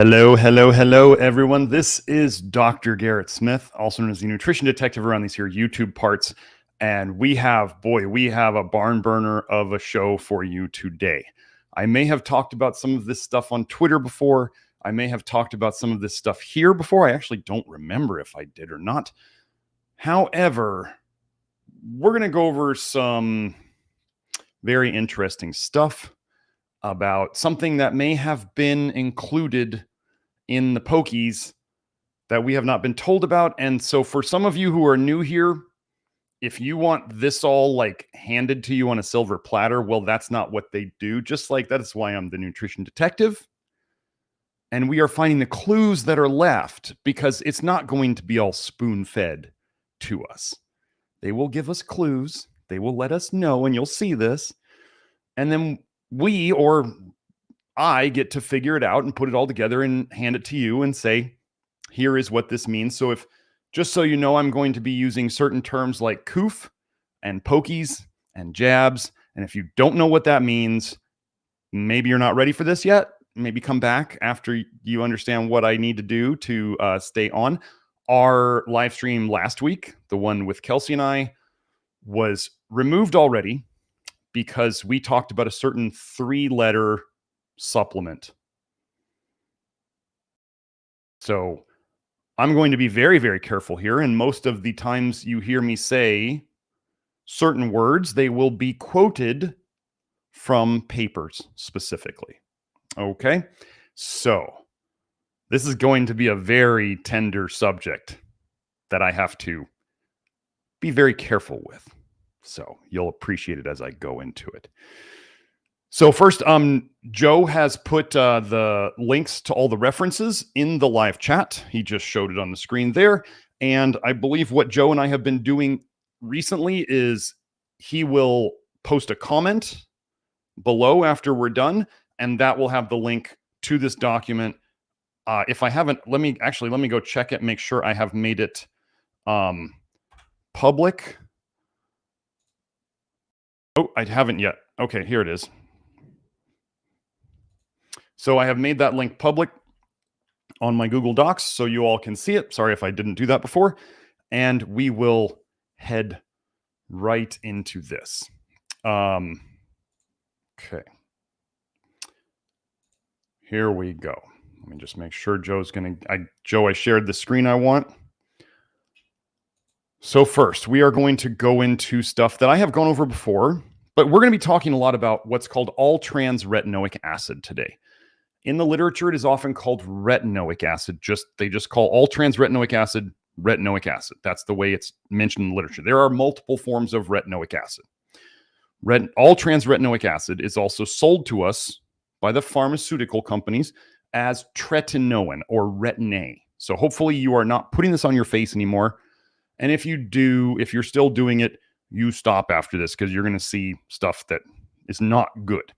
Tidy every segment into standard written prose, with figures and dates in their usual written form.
Hello, hello, hello, everyone. This is Dr. Garrett Smith, also known as the Nutrition Detective around these here YouTube parts. And we have a barn burner of a show for you today. I may have talked about some of this stuff on Twitter before. I may have talked about some of this stuff here before. I actually don't remember if I did or not. However, we're going to go over some very interesting stuff about something that may have been included in the pokies that we have not been told about. And so for some of you who are new here, if you want this all like handed to you on a silver platter, well, that's not what they do. Just like that is why I'm the nutrition detective. And we are finding the clues that are left because it's not going to be all spoon-fed to us. They will give us clues. They will let us know, and you'll see this. And then we, or I, get to figure it out and put it all together and hand it to you and say, here is what this means. So if, just so you know, I'm going to be using certain terms like coof and pokies and jabs. And if you don't know what that means, maybe you're not ready for this yet. Maybe come back after you understand what I need to do to stay on. Our live stream last week, the one with Kelsey and I, was removed already because we talked about a certain 3-letter supplement. So I'm going to be very, very careful here. And most of the times you hear me say certain words, they will be quoted from papers specifically. Okay. So this is going to be a very tender subject that I have to be very careful with. So you'll appreciate it as I go into it. So first, Joe has put the links to all the references in the live chat. He just showed it on the screen there. And I believe what Joe and I have been doing recently is he will post a comment below after we're done, and that will have the link to this document. If I haven't, let me go check it, make sure I have made it public. Oh, I haven't yet. Okay, here it is. So I have made that link public on my Google Docs so you all can see it. Sorry if I didn't do that before. And we will head right into this. Okay. Here we go. Let me just make sure Joe's going to... Joe, I shared the screen I want. So first, we are going to go into stuff that I have gone over before, but we're going to be talking a lot about what's called all-trans retinoic acid today. In the literature, it is often called retinoic acid. They just call all trans retinoic acid retinoic acid. That's the way it's mentioned in the literature. There are multiple forms of retinoic acid. All trans retinoic acid is also sold to us by the pharmaceutical companies as tretinoin or Retin-A. So hopefully you are not putting this on your face anymore. And if you do, if you're still doing it, you stop after this because you're going to see stuff that is not good.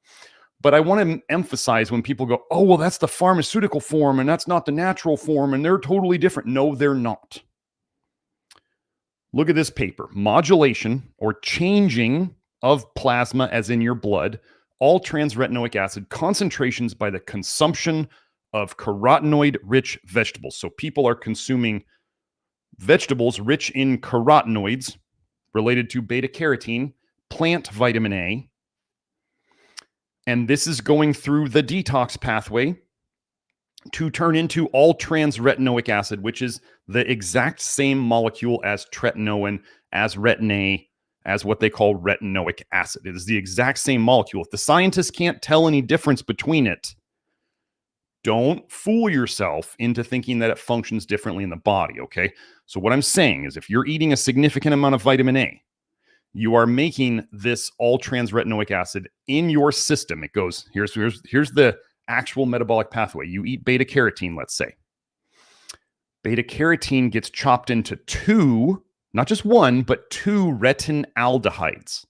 But I want to emphasize when people go, oh, well, that's the pharmaceutical form and that's not the natural form and they're totally different. No, they're not. Look at this paper. Modulation or changing of plasma as in your blood, all trans retinoic acid concentrations by the consumption of carotenoid-rich vegetables. So people are consuming vegetables rich in carotenoids related to beta-carotene, plant vitamin A, and this is going through the detox pathway to turn into all trans retinoic acid, which is the exact same molecule as tretinoin, as Retin-A, as what they call retinoic acid. It is the exact same molecule. If the scientists can't tell any difference between it, don't fool yourself into thinking that it functions differently in the body, okay? So what I'm saying is if you're eating a significant amount of vitamin A, you are making this all trans retinoic acid in your system. It goes, here's the actual metabolic pathway. You eat beta carotene, let's say. Beta carotene gets chopped into 2, not just 1, but 2 retinaldehydes.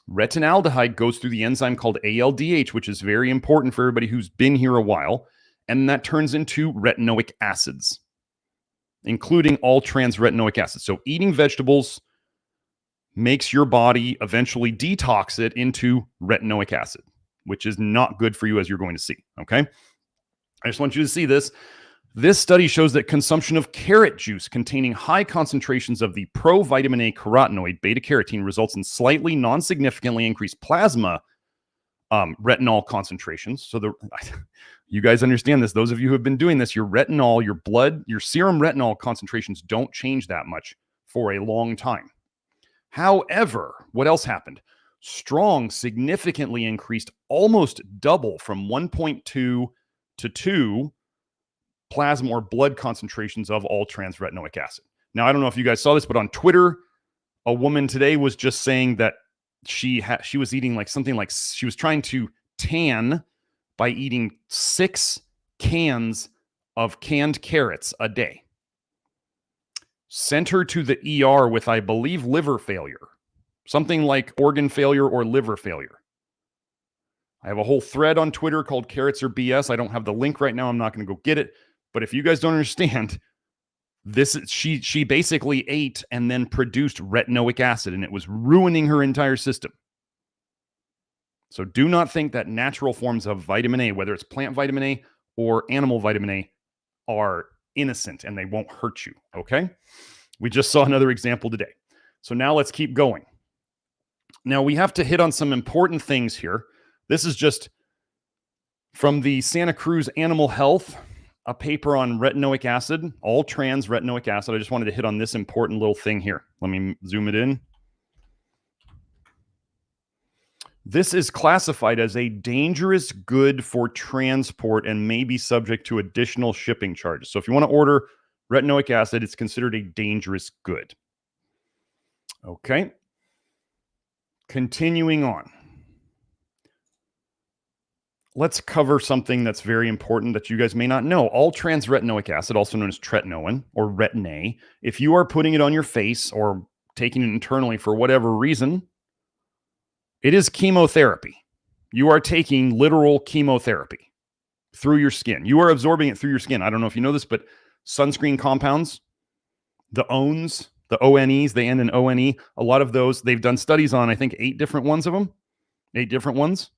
Retinaldehyde goes through the enzyme called ALDH, which is very important for everybody who's been here a while. And that turns into retinoic acids, including all trans retinoic acid. So eating vegetables makes your body eventually detox it into retinoic acid, which is not good for you, as you're going to see, okay? I just want you to see this. This study shows that consumption of carrot juice containing high concentrations of the provitamin A carotenoid beta-carotene results in slightly non-significantly increased plasma retinol concentrations. So you guys understand this. Those of you who have been doing this, your retinol, your blood, your serum retinol concentrations don't change that much for a long time. However, what else happened? Strong significantly increased, almost double from 1.2 to 2 plasma or blood concentrations of all-trans retinoic acid. Now, I don't know if you guys saw this, but on Twitter, a woman today was just saying that she was eating like something like, she was trying to tan by eating 6 cans of canned carrots a day. Sent her to the ER with, I believe, liver failure. Something like organ failure or liver failure. I have a whole thread on Twitter called Carrots Are BS. I don't have the link right now. I'm not going to go get it. But if you guys don't understand, she basically ate and then produced retinoic acid, and it was ruining her entire system. So do not think that natural forms of vitamin A, whether it's plant vitamin A or animal vitamin A, are innocent and they won't hurt you, okay? We just saw another example today. So now let's keep going. Now we have to hit on some important things here. This is just from the Santa Cruz Animal Health, a paper on retinoic acid, all trans retinoic acid. I just wanted to hit on this important little thing here. Let me zoom it in. This is classified as a dangerous good for transport and may be subject to additional shipping charges. So if you want to order retinoic acid, it's considered a dangerous good. Okay. Continuing on. Let's cover something that's very important that you guys may not know. All trans retinoic acid, also known as tretinoin or Retin-A, if you are putting it on your face or taking it internally for whatever reason, it is chemotherapy. You are taking literal chemotherapy through your skin. You are absorbing it through your skin. I don't know if you know this, but sunscreen compounds, the ONs, the ONEs, they end in ONE. A lot of those, they've done studies on, I think, 8 different ones of them. 8 different ones.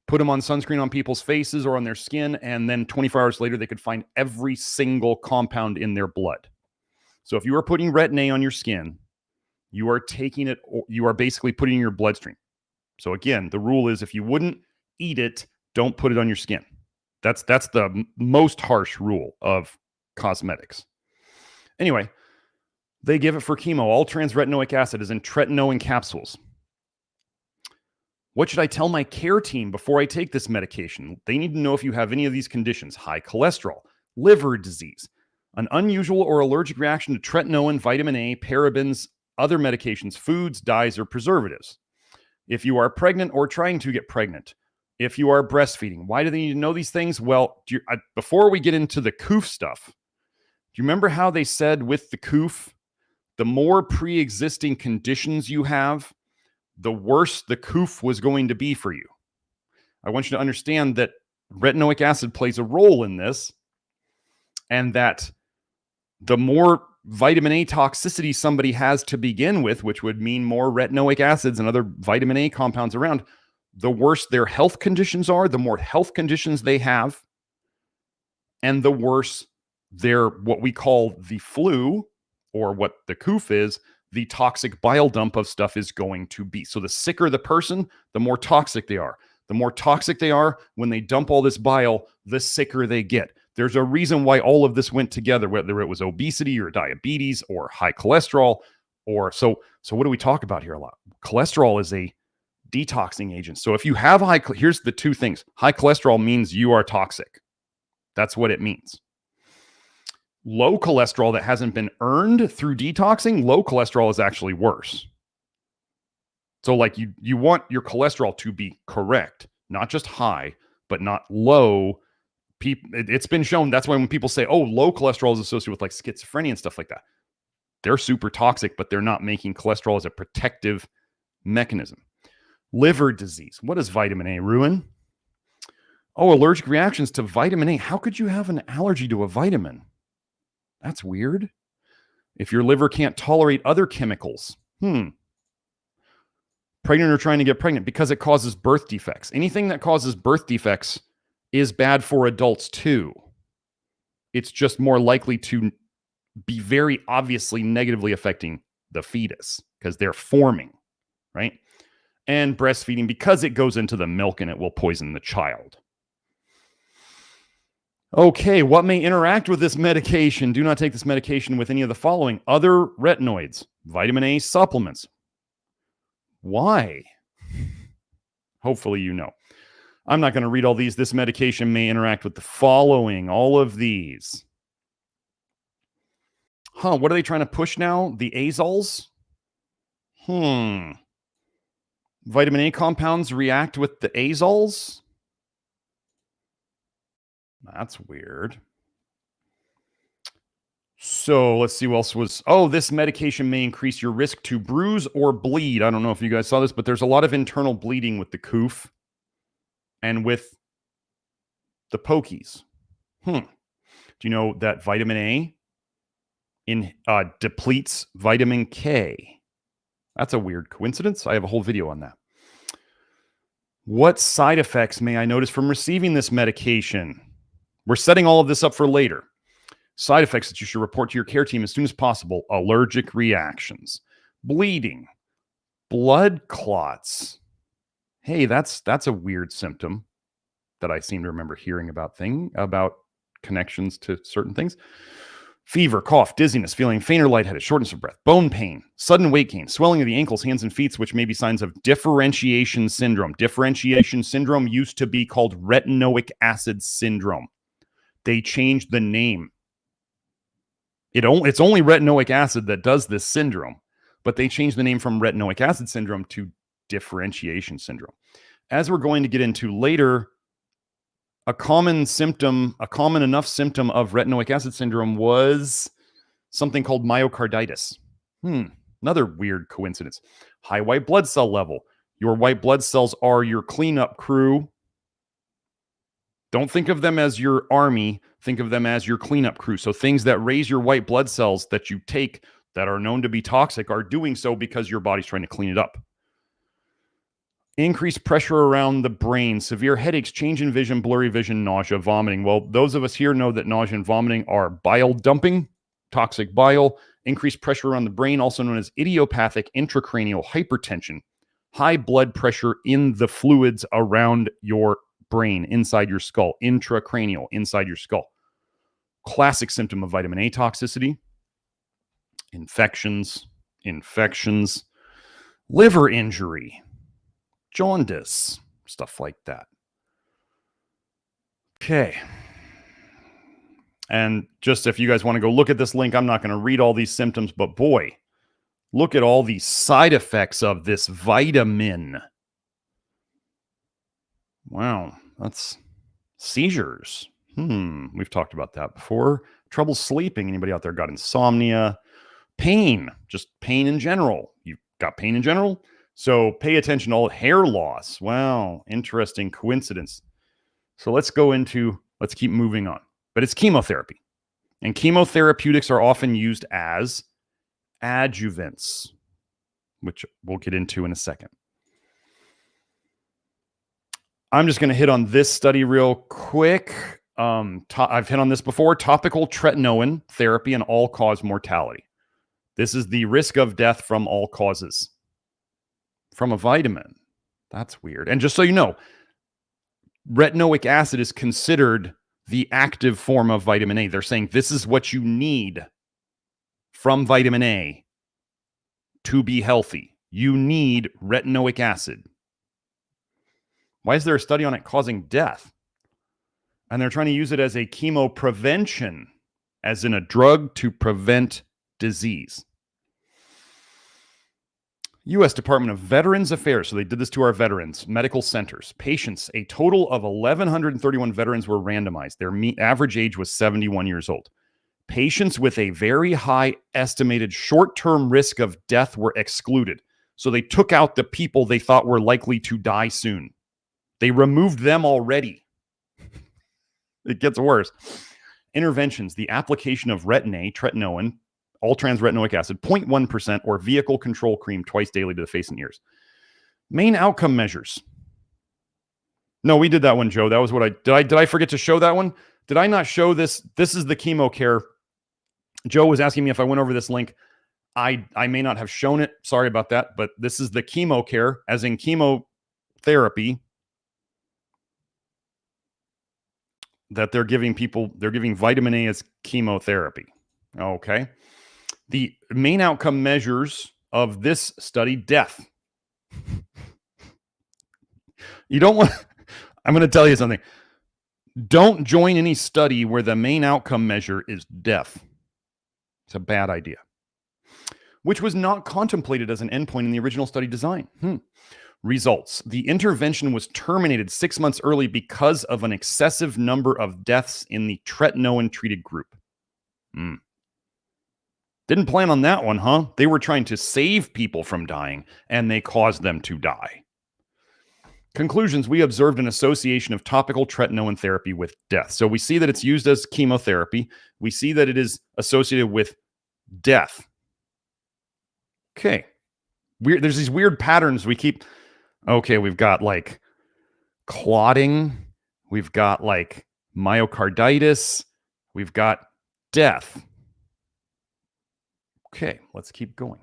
Put them on sunscreen on people's faces or on their skin, and then 24 hours later, they could find every single compound in their blood. So if you are putting Retin-A on your skin, you are taking it, you are basically putting it in your bloodstream. So again, the rule is if you wouldn't eat it, don't put it on your skin. That's the most harsh rule of cosmetics. Anyway, they give it for chemo. All trans retinoic acid is in tretinoin capsules. What should I tell my care team before I take this medication? They need to know if you have any of these conditions: high cholesterol, liver disease, an unusual or allergic reaction to tretinoin, vitamin A, parabens, other medications, foods, dyes, or preservatives. If you are pregnant or trying to get pregnant, if you are breastfeeding. Why do they need to know these things? Well, before we get into the COOF stuff, do you remember how they said with the COOF, the more pre-existing conditions you have, the worse the COOF was going to be for you? I want you to understand that retinoic acid plays a role in this, and that the more vitamin A toxicity somebody has to begin with, which would mean more retinoic acids and other vitamin A compounds around, the worse their health conditions are, the more health conditions they have, and the worse their, what we call the flu, or what the COOF is, the toxic bile dump of stuff is going to be. So the sicker the person, the more toxic they are. The more toxic they are, when they dump all this bile, the sicker they get. There's a reason why all of this went together, whether it was obesity or diabetes or high cholesterol, or so what do we talk about here a lot? Cholesterol is a detoxing agent. So if you have here's the 2 things. High cholesterol means you are toxic. That's what it means. Low cholesterol that hasn't been earned through detoxing, low cholesterol is actually worse. So like you want your cholesterol to be correct, not just high, but not low. It's been shown, that's why when people say, oh, low cholesterol is associated with like schizophrenia and stuff like that, they're super toxic, but they're not making cholesterol as a protective mechanism. Liver disease. What does vitamin A ruin? Oh, allergic reactions to vitamin A. How could you have an allergy to a vitamin? That's weird. If your liver can't tolerate other chemicals. Pregnant or trying to get pregnant, because it causes birth defects. Anything that causes birth defects is bad for adults too. It's just more likely to be very obviously negatively affecting the fetus because they're forming, right? And breastfeeding, because it goes into the milk and it will poison the child. Okay, what may interact with this medication? Do not take this medication with any of the following: other retinoids, vitamin A supplements. Why? Hopefully you know. I'm not going to read all these. This medication may interact with the following, all of these. What are they trying to push now? The azoles? Vitamin A compounds react with the azoles? That's weird. So let's see what else was. Oh, this medication may increase your risk to bruise or bleed. I don't know if you guys saw this, but there's a lot of internal bleeding with the COOF and with the pokies. Do you know that vitamin A depletes vitamin K? That's a weird coincidence. I have a whole video on that. What side effects may I notice from receiving this medication? We're setting all of this up for later. Side effects that you should report to your care team as soon as possible: allergic reactions, bleeding, blood clots. Hey, that's a weird symptom that I seem to remember hearing about connections to certain things. Fever, cough, dizziness, feeling faint or lightheaded, shortness of breath, bone pain, sudden weight gain, swelling of the ankles, hands, and feet, which may be signs of differentiation syndrome. Differentiation syndrome used to be called retinoic acid syndrome. They changed the name. It's only retinoic acid that does this syndrome, but they changed the name from retinoic acid syndrome to differentiation syndrome. As we're going to get into later, a common enough symptom of retinoic acid syndrome was something called myocarditis. Another weird coincidence. High white blood cell level. Your white blood cells are your cleanup crew. Don't think of them as your army. Think of them as your cleanup crew. So things that raise your white blood cells that you take that are known to be toxic are doing so because your body's trying to clean it up. Increased pressure around the brain, severe headaches, change in vision, blurry vision, nausea, vomiting. Well, those of us here know that nausea and vomiting are bile dumping, toxic bile. Increased pressure around the brain, also known as idiopathic intracranial hypertension. High blood pressure in the fluids around your brain, inside your skull, intracranial, inside your skull. Classic symptom of vitamin A toxicity. Infections, liver injury, jaundice, stuff like that. Okay. And just if you guys want to go look at this link, I'm not going to read all these symptoms, but boy, look at all these side effects of this vitamin. Wow, that's seizures. We've talked about that before. Trouble sleeping. Anybody out there got insomnia? Pain, just pain in general. You've got pain in general? So pay attention to all hair loss. Wow, interesting coincidence. So let's keep moving on. But it's chemotherapy. And chemotherapeutics are often used as adjuvants, which we'll get into in a second. I'm just going to hit on this study real quick. I've hit on this before. Topical tretinoin therapy and all-cause mortality. This is the risk of death from all causes. From a vitamin. That's weird. And just so you know, retinoic acid is considered the active form of vitamin A. They're saying this is what you need from vitamin A to be healthy. You need retinoic acid. Why is there a study on it causing death? And they're trying to use it as a chemo prevention, as in a drug to prevent disease. U.S. Department of Veterans Affairs, so they did this to our veterans, medical centers, patients. A total of 1,131 veterans were randomized. Their average age was 71 years old. Patients with a very high estimated short-term risk of death were excluded. So they took out the people they thought were likely to die soon. They removed them already. It gets worse. Interventions, the application of Retin-A, tretinoin, all-trans retinoic acid, 0.1%, or vehicle control cream twice daily to the face and ears. Main outcome measures. No, we did that one, Joe. That was what did I forget to show that one? Did I not show this? This is the chemo care. Joe was asking me if I went over this link. I may not have shown it. Sorry about that. But this is the chemo care, as in chemotherapy, that they're giving people. They're giving vitamin A as chemotherapy. Okay. The main outcome measures of this study, death. You don't want, I'm going to tell you something. Don't join any study where the main outcome measure is death. It's a bad idea. Which was not contemplated as an endpoint in the original study design. Results. The intervention was terminated 6 months early because of an excessive number of deaths in the tretinoin treated group. Didn't plan on that one, huh? They were trying to save people from dying, and they caused them to die. Conclusions, we observed an association of topical tretinoin therapy with death. So we see that it's used as chemotherapy. We see that it is associated with death. Okay. There's these weird patterns we keep. Okay, we've got like clotting. We've got like myocarditis. We've got death. Okay, let's keep going.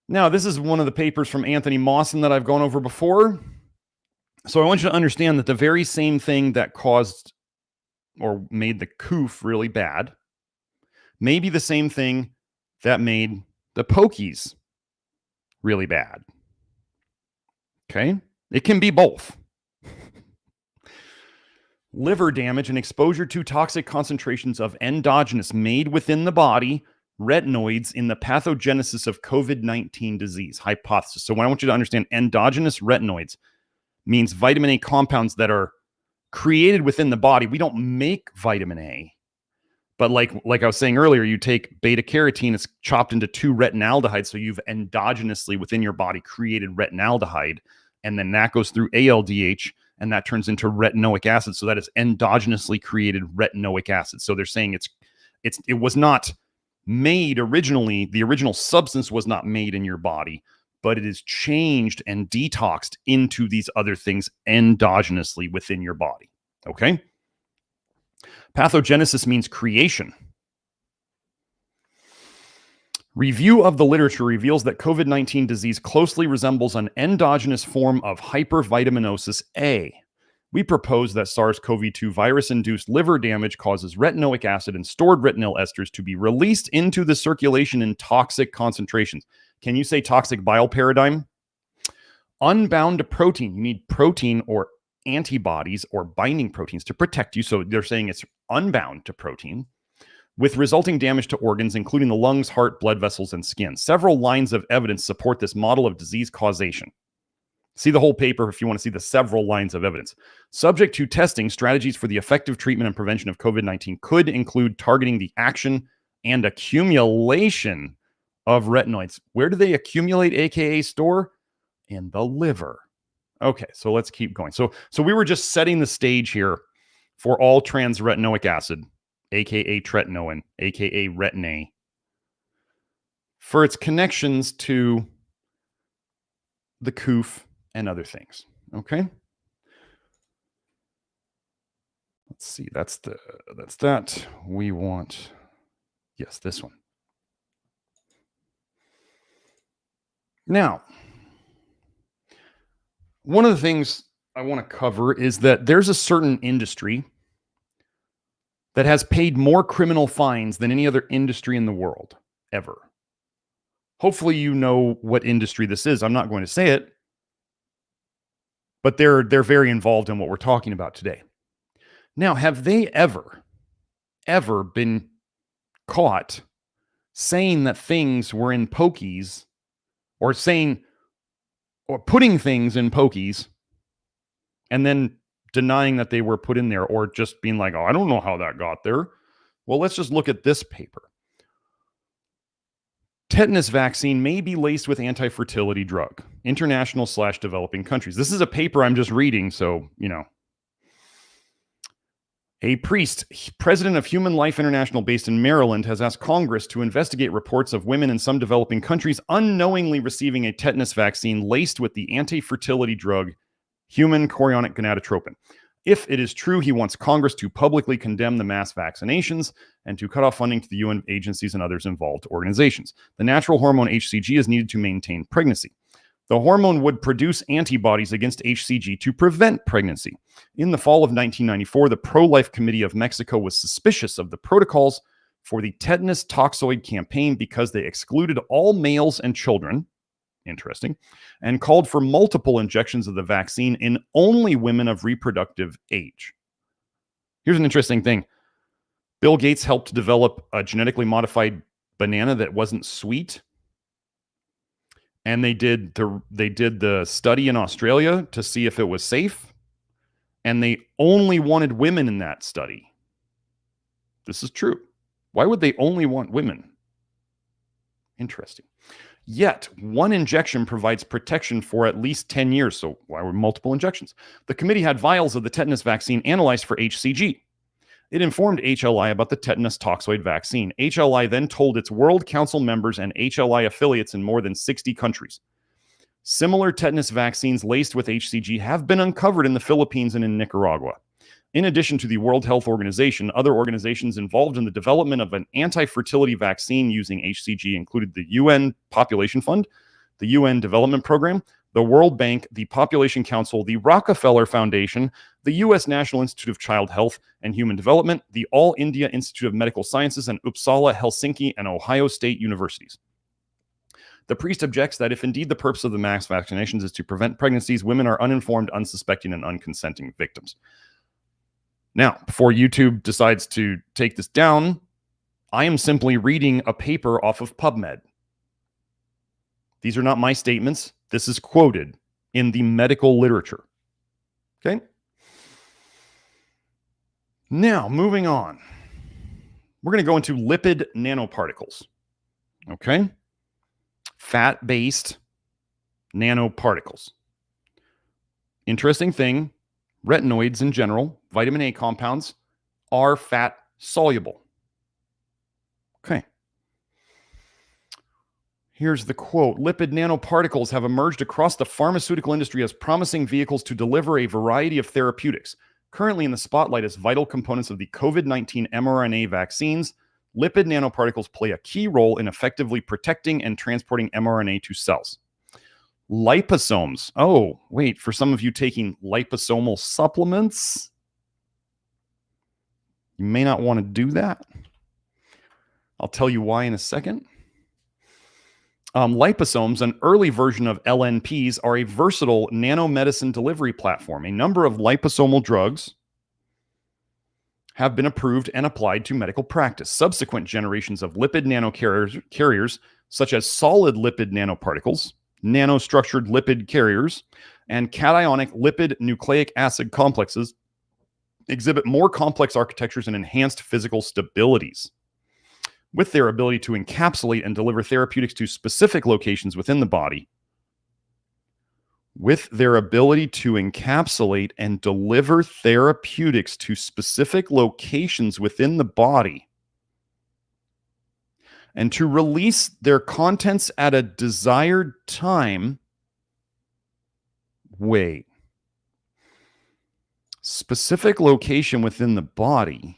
Now, this is one of the papers from Anthony Mawson that I've gone over before. So I want you to understand that the very same thing that caused or made the coof really bad may be the same thing that made the pokies really bad. Okay? It can be both. Liver damage and exposure to toxic concentrations of endogenous made within the body retinoids in the pathogenesis of COVID-19 disease hypothesis. So what I want you to understand, endogenous retinoids means vitamin A compounds that are created within the body. We don't make vitamin A, but like I was saying earlier, you take beta carotene, it's chopped into 2 retinaldehydes. So you've endogenously within your body created retinaldehyde, and then that goes through ALDH, and that turns into retinoic acid. So that is endogenously created retinoic acid. So they're saying it was not made originally, the original substance was not made in your body, but it is changed and detoxed into these other things endogenously within your body. Okay? Pathogenesis means creation. Review of the literature reveals that COVID-19 disease closely resembles an endogenous form of hypervitaminosis A. We propose that SARS-CoV-2 virus-induced liver damage causes retinoic acid and stored retinyl esters to be released into the circulation in toxic concentrations. Can you say toxic bile paradigm? Unbound to protein. You need protein or antibodies or binding proteins to protect you. So they're saying it's unbound to protein, with resulting damage to organs, including the lungs, heart, blood vessels, and skin. Several lines of evidence support this model of disease causation. See the whole paper if you want to see the several lines of evidence. Subject to testing, strategies for the effective treatment and prevention of COVID-19 could include targeting the action and accumulation of retinoids. Where do they accumulate, aka store? In the liver. Okay, so let's keep going. So we were just setting the stage here for all trans retinoic acid, aka tretinoin, aka Retin-A, for its connections to the coof and other things. Okay. Let's see. That's that. We want, yes, this one. Now, one of the things I want to cover is that there's a certain industry that has paid more criminal fines than any other industry in the world ever. Hopefully you know what industry this is. I'm not going to say it, but they're very involved in what we're talking about today. Now, have they ever been caught saying that things were in pokies, or putting things in pokies and then denying that they were put in there, or just being like, oh, I don't know how that got there? Well, let's just look at this paper. Tetanus vaccine may be laced with anti-fertility drug. International/developing countries. This is a paper I'm just reading, so, you know. A priest, president of Human Life International based in Maryland, has asked Congress to investigate reports of women in some developing countries unknowingly receiving a tetanus vaccine laced with the anti-fertility drug human chorionic gonadotropin. If it is true, he wants Congress to publicly condemn the mass vaccinations and to cut off funding to the UN agencies and others involved organizations. The natural hormone HCG is needed to maintain pregnancy. The hormone would produce antibodies against HCG to prevent pregnancy. In the fall of 1994, the Pro-Life Committee of Mexico was suspicious of the protocols for the tetanus toxoid campaign because they excluded all males and children, interesting, and called for multiple injections of the vaccine in only women of reproductive age. Here's an interesting thing. Bill Gates helped develop a genetically modified banana that wasn't sweet. And they did the study in Australia to see if it was safe. And they only wanted women in that study. This is true. Why would they only want women? Interesting. Yet, one injection provides protection for at least 10 years. So why were multiple injections? The committee had vials of the tetanus vaccine analyzed for HCG. It informed HLI about the tetanus toxoid vaccine. HLI then told its World Council members and HLI affiliates in more than 60 countries. Similar tetanus vaccines laced with HCG have been uncovered in the Philippines and in Nicaragua. In addition to the World Health Organization, other organizations involved in the development of an anti-fertility vaccine using HCG included the UN Population Fund, the UN Development Program, the World Bank, the Population Council, the Rockefeller Foundation, the U.S. National Institute of Child Health and Human Development, the All India Institute of Medical Sciences, and Uppsala, Helsinki, and Ohio State universities. The priest objects that if indeed the purpose of the mass vaccinations is to prevent pregnancies, women are uninformed, unsuspecting, and unconsenting victims. Now, before YouTube decides to take this down, I am simply reading a paper off of PubMed. These are not my statements. This is quoted in the medical literature. Okay? Now, moving on. We're going to go into lipid nanoparticles. Okay? Fat-based nanoparticles. Interesting thing, retinoids in general, vitamin A compounds, are fat soluble. Okay. Here's the quote. Lipid nanoparticles have emerged across the pharmaceutical industry as promising vehicles to deliver a variety of therapeutics. Currently in the spotlight as vital components of the COVID-19 mRNA vaccines, lipid nanoparticles play a key role in effectively protecting and transporting mRNA to cells. Liposomes. Oh, wait, for some of you taking liposomal supplements, you may not want to do that. I'll tell you why in a second. Liposomes, an early version of LNPs, are a versatile nanomedicine delivery platform. A number of liposomal drugs have been approved and applied to medical practice. Subsequent generations of lipid nanocarriers, such as solid lipid nanoparticles, nanostructured lipid carriers, and cationic lipid nucleic acid complexes, exhibit more complex architectures and enhanced physical stabilities. With their ability to encapsulate and deliver therapeutics to specific locations within the body, and to release their contents at a desired time. Wait. Specific location within the body.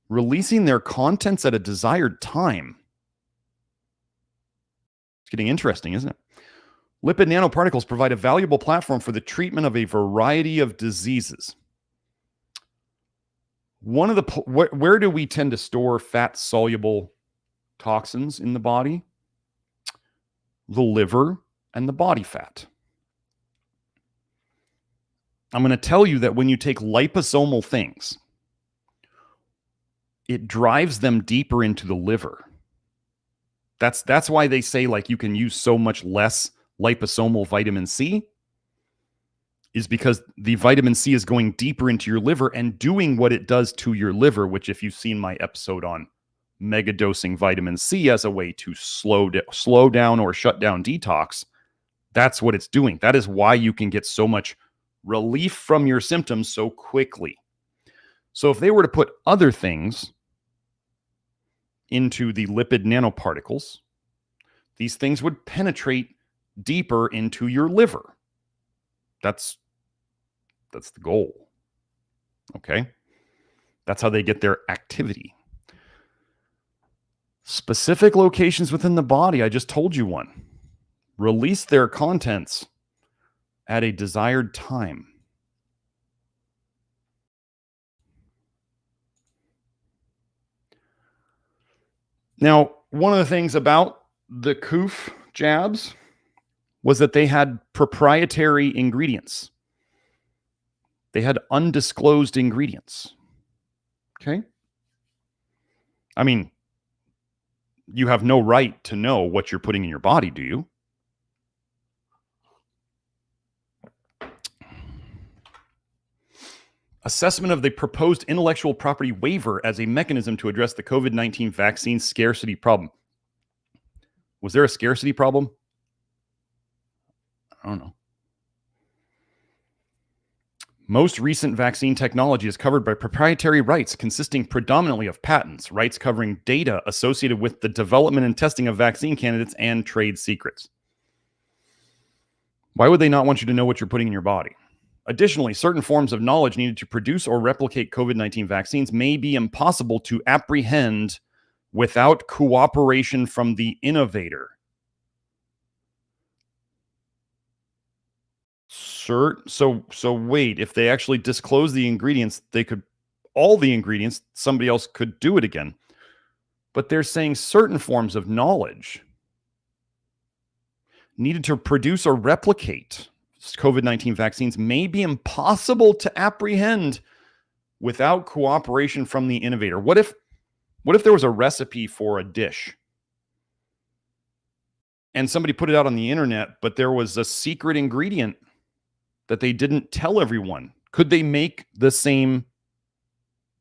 Releasing their contents at a desired time. It's getting interesting, isn't it? Lipid nanoparticles provide a valuable platform for the treatment of a variety of diseases. Where do we tend to store fat-soluble toxins in the body? The liver and the body fat. I'm going to tell you that when you take liposomal things, it drives them deeper into the liver. That's why they say like you can use so much less liposomal vitamin C, is because the vitamin C is going deeper into your liver and doing what it does to your liver, which if you've seen my episode on mega dosing vitamin C as a way to slow down or shut down detox, that's what it's doing. That is why you can get so much relief from your symptoms so quickly. So if they were to put other things into the lipid nanoparticles, these things would penetrate deeper into your liver. That's That's the goal. Okay? That's how they get their activity. Specific locations within the body, I just told you one. Release their contents at a desired time. Now, one of the things about the COOF jabs was that they had proprietary ingredients. They had undisclosed ingredients. Okay? I mean, you have no right to know what you're putting in your body, do you? Assessment of the proposed intellectual property waiver as a mechanism to address the COVID-19 vaccine scarcity problem. Was there a scarcity problem? I don't know. Most recent vaccine technology is covered by proprietary rights consisting predominantly of patents, rights covering data associated with the development and testing of vaccine candidates, and trade secrets. Why would they not want you to know what you're putting in your body? Additionally, certain forms of knowledge needed to produce or replicate COVID-19 vaccines may be impossible to apprehend without cooperation from the innovator. So wait, if they actually disclose the ingredients, all the ingredients, somebody else could do it again. But they're saying certain forms of knowledge needed to produce or replicate COVID-19 vaccines may be impossible to apprehend without cooperation from the innovator. What if there was a recipe for a dish and somebody put it out on the internet, but there was a secret ingredient that they didn't tell everyone? Could they make the same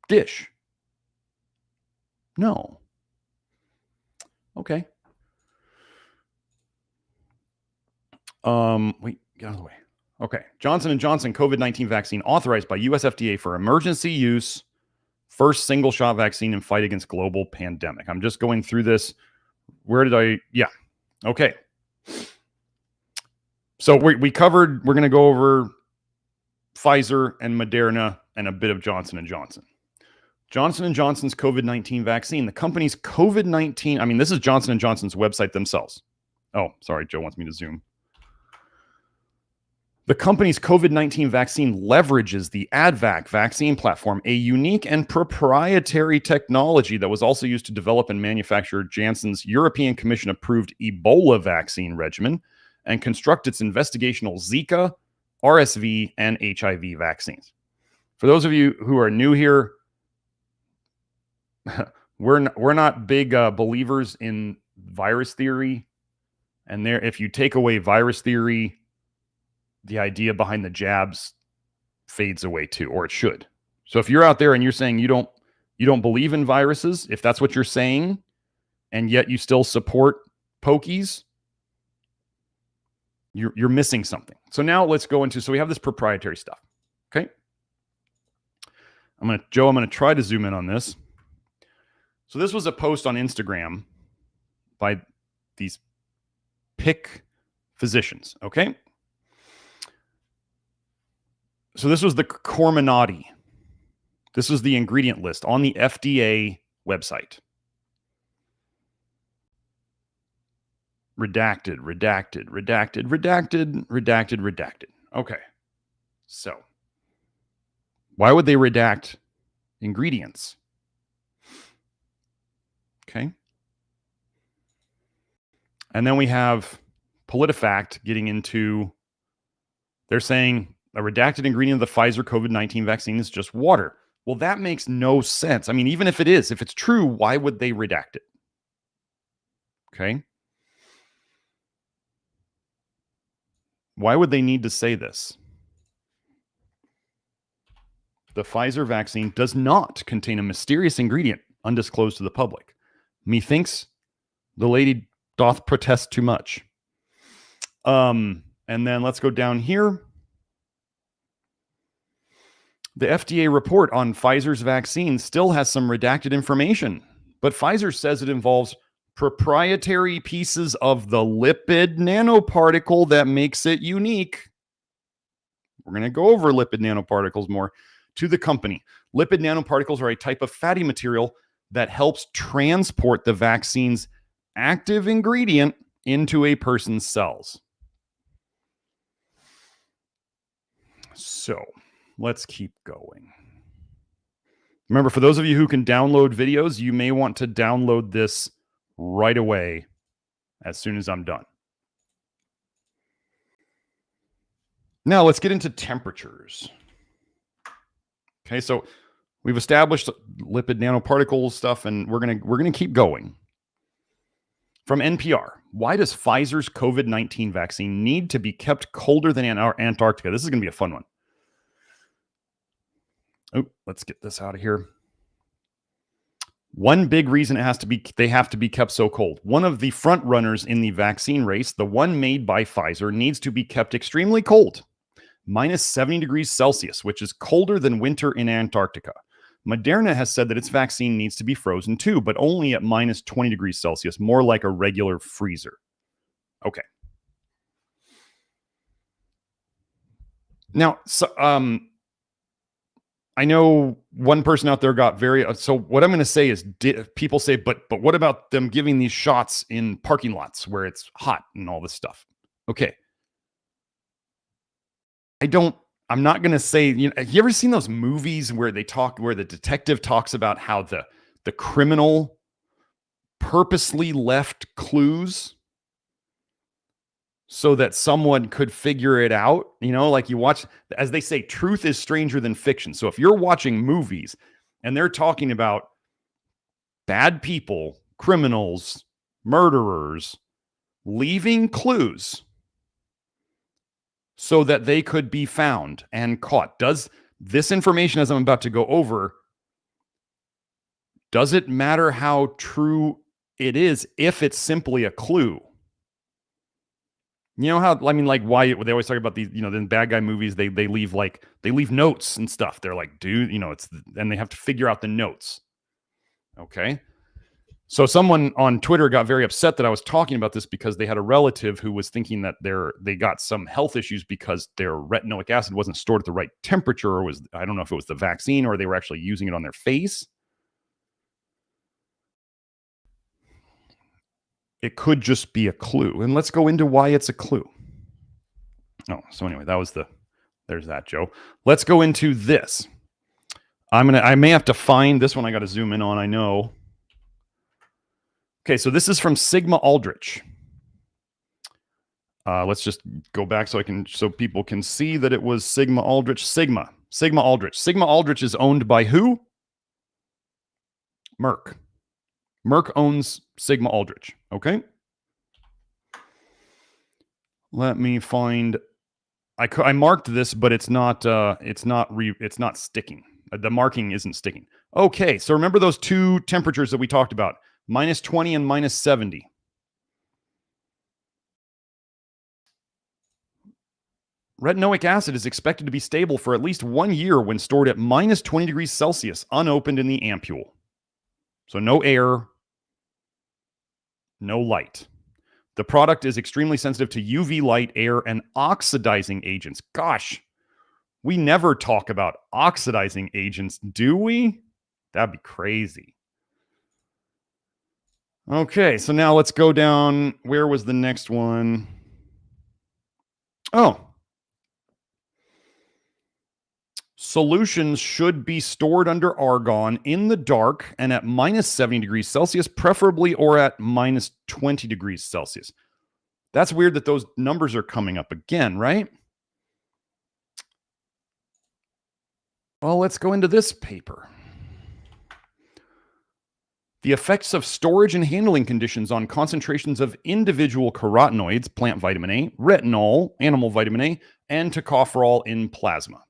dish? No. Okay. Wait, get out of the way. Okay. Johnson & Johnson COVID-19 vaccine authorized by US FDA for emergency use. First single shot vaccine in fight against global pandemic. I'm just going through this. Yeah. Okay. So we covered, we're going to go over Pfizer and Moderna and a bit of Johnson & Johnson. Johnson & Johnson's COVID-19 vaccine. The company's COVID-19, this is Johnson & Johnson's website themselves. Oh, sorry, Joe wants me to zoom. The company's COVID-19 vaccine leverages the AdVac vaccine platform, a unique and proprietary technology that was also used to develop and manufacture Janssen's European Commission-approved Ebola vaccine regimen and construct its investigational Zika, RSV, and HIV vaccines. For those of you who are new here, we're not big believers in virus theory. And if you take away virus theory, the idea behind the jabs fades away too, or it should. So if you're out there and you're saying you don't believe in viruses, if that's what you're saying, and yet you still support pokies, you're missing something. So now let's go into, so we have this proprietary stuff. Okay. I'm going to try to zoom in on this. So this was a post on Instagram by these PIC physicians. Okay. So this was the Corminati. This was the ingredient list on the FDA website. Redacted, redacted, redacted, redacted, redacted, redacted. Okay. So why would they redact ingredients? Okay. And then we have PolitiFact getting into, they're saying a redacted ingredient of the Pfizer COVID-19 vaccine is just water. Well, that makes no sense. Even if it's true, why would they redact it? Okay. Why would they need to say this? The Pfizer vaccine does not contain a mysterious ingredient undisclosed to the public. Methinks the lady doth protest too much. And then let's go down here. The FDA report on Pfizer's vaccine still has some redacted information, but Pfizer says it involves proprietary pieces of the lipid nanoparticle that makes it unique. We're going to go over lipid nanoparticles more. To the company, lipid nanoparticles are a type of fatty material that helps transport the vaccine's active ingredient into a person's cells. So let's keep going. Remember, for those of you who can download videos, you may want to download this right away as soon as I'm done. Now let's get into temperatures. Okay, so we've established lipid nanoparticles stuff, and we're gonna keep going. From NPR, why does Pfizer's COVID-19 vaccine need to be kept colder than Antarctica? This is gonna be a fun one. Oh, let's get this out of here. One big reason they have to be kept so cold. One of the front runners in the vaccine race, the one made by Pfizer, needs to be kept extremely cold, minus 70 degrees Celsius, which is colder than winter in Antarctica. Moderna has said that its vaccine needs to be frozen too, but only at minus 20 degrees Celsius, more like a regular freezer. Okay. Now, I know one person out there got so what I'm going to say is people say, but what about them giving these shots in parking lots where it's hot and all this stuff? Okay. I'm not going to say, have you ever seen those movies where where the detective talks about how the criminal purposely left clues so that someone could figure it out? Like you watch, as they say, truth is stranger than fiction. So if you're watching movies and they're talking about bad people, criminals, murderers, leaving clues so that they could be found and caught, does this information, as I'm about to go over, does it matter how true it is if it's simply a clue? You know how, like why they always talk about these, the bad guy movies, they leave notes and stuff. They're like, dude, and they have to figure out the notes. Okay. So someone on Twitter got very upset that I was talking about this because they had a relative who was thinking that they got some health issues because their retinoic acid wasn't stored at the right temperature, or I don't know if it was the vaccine or they were actually using it on their face. It could just be a clue. And let's go into why it's a clue. Oh, so anyway, there's that, Joe. Let's go into this. I may have to find this one. I got to zoom in on, I know. Okay, so this is from Sigma Aldrich. Let's just go back so people can see that it was Sigma Aldrich. Sigma Aldrich. Sigma Aldrich is owned by who? Merck. Merck owns Sigma Aldrich. Okay. Let me find. I marked this, but it's not sticking. The marking isn't sticking. Okay, so remember those two temperatures that we talked about, minus 20 and minus 70. Retinoic acid is expected to be stable for at least 1 year when stored at minus 20 degrees Celsius, unopened in the ampule. So no air, no light. The product is extremely sensitive to UV light, air, and oxidizing agents. Gosh, we never talk about oxidizing agents, do we? That'd be crazy. Okay, so now let's go down. Where was the next one? Oh. Solutions should be stored under argon in the dark and at minus 70 degrees Celsius, preferably, or at minus 20 degrees Celsius. That's weird that those numbers are coming up again, right? Well, let's go into this paper. The effects of storage and handling conditions on concentrations of individual carotenoids, plant vitamin A, retinol, animal vitamin A, and tocopherol in plasma.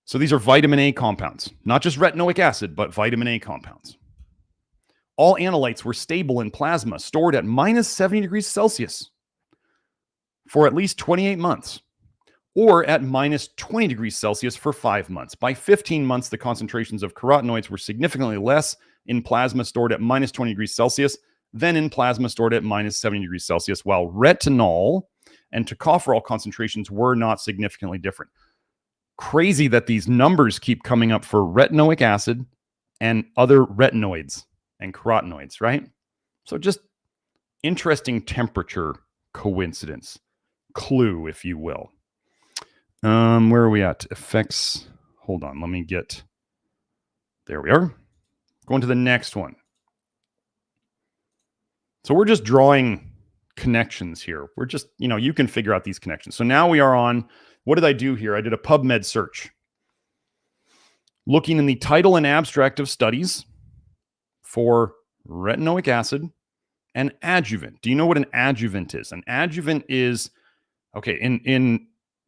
So these are vitamin A compounds, not just retinoic acid, but vitamin A compounds. All analytes were stable in plasma stored at minus 70 degrees Celsius for at least 28 months, or at minus 20 degrees Celsius for 5 months. By 15 months, the concentrations of carotenoids were significantly less in plasma stored at minus 20 degrees Celsius than in plasma stored at minus 70 degrees Celsius, while retinol and tocopherol concentrations were not significantly different. Crazy that these numbers keep coming up for retinoic acid and other retinoids and carotenoids, right? So just interesting temperature coincidence, clue, if you will. Where are we at? Effects. Hold on. Let me get. There we are. Going to the next one. So we're just drawing connections here. We're just, you can figure out these connections. So now we are on, what did I do here? I did a PubMed search. Looking in the title and abstract of studies for retinoic acid and adjuvant. Do you know what an adjuvant is? An adjuvant is, okay, in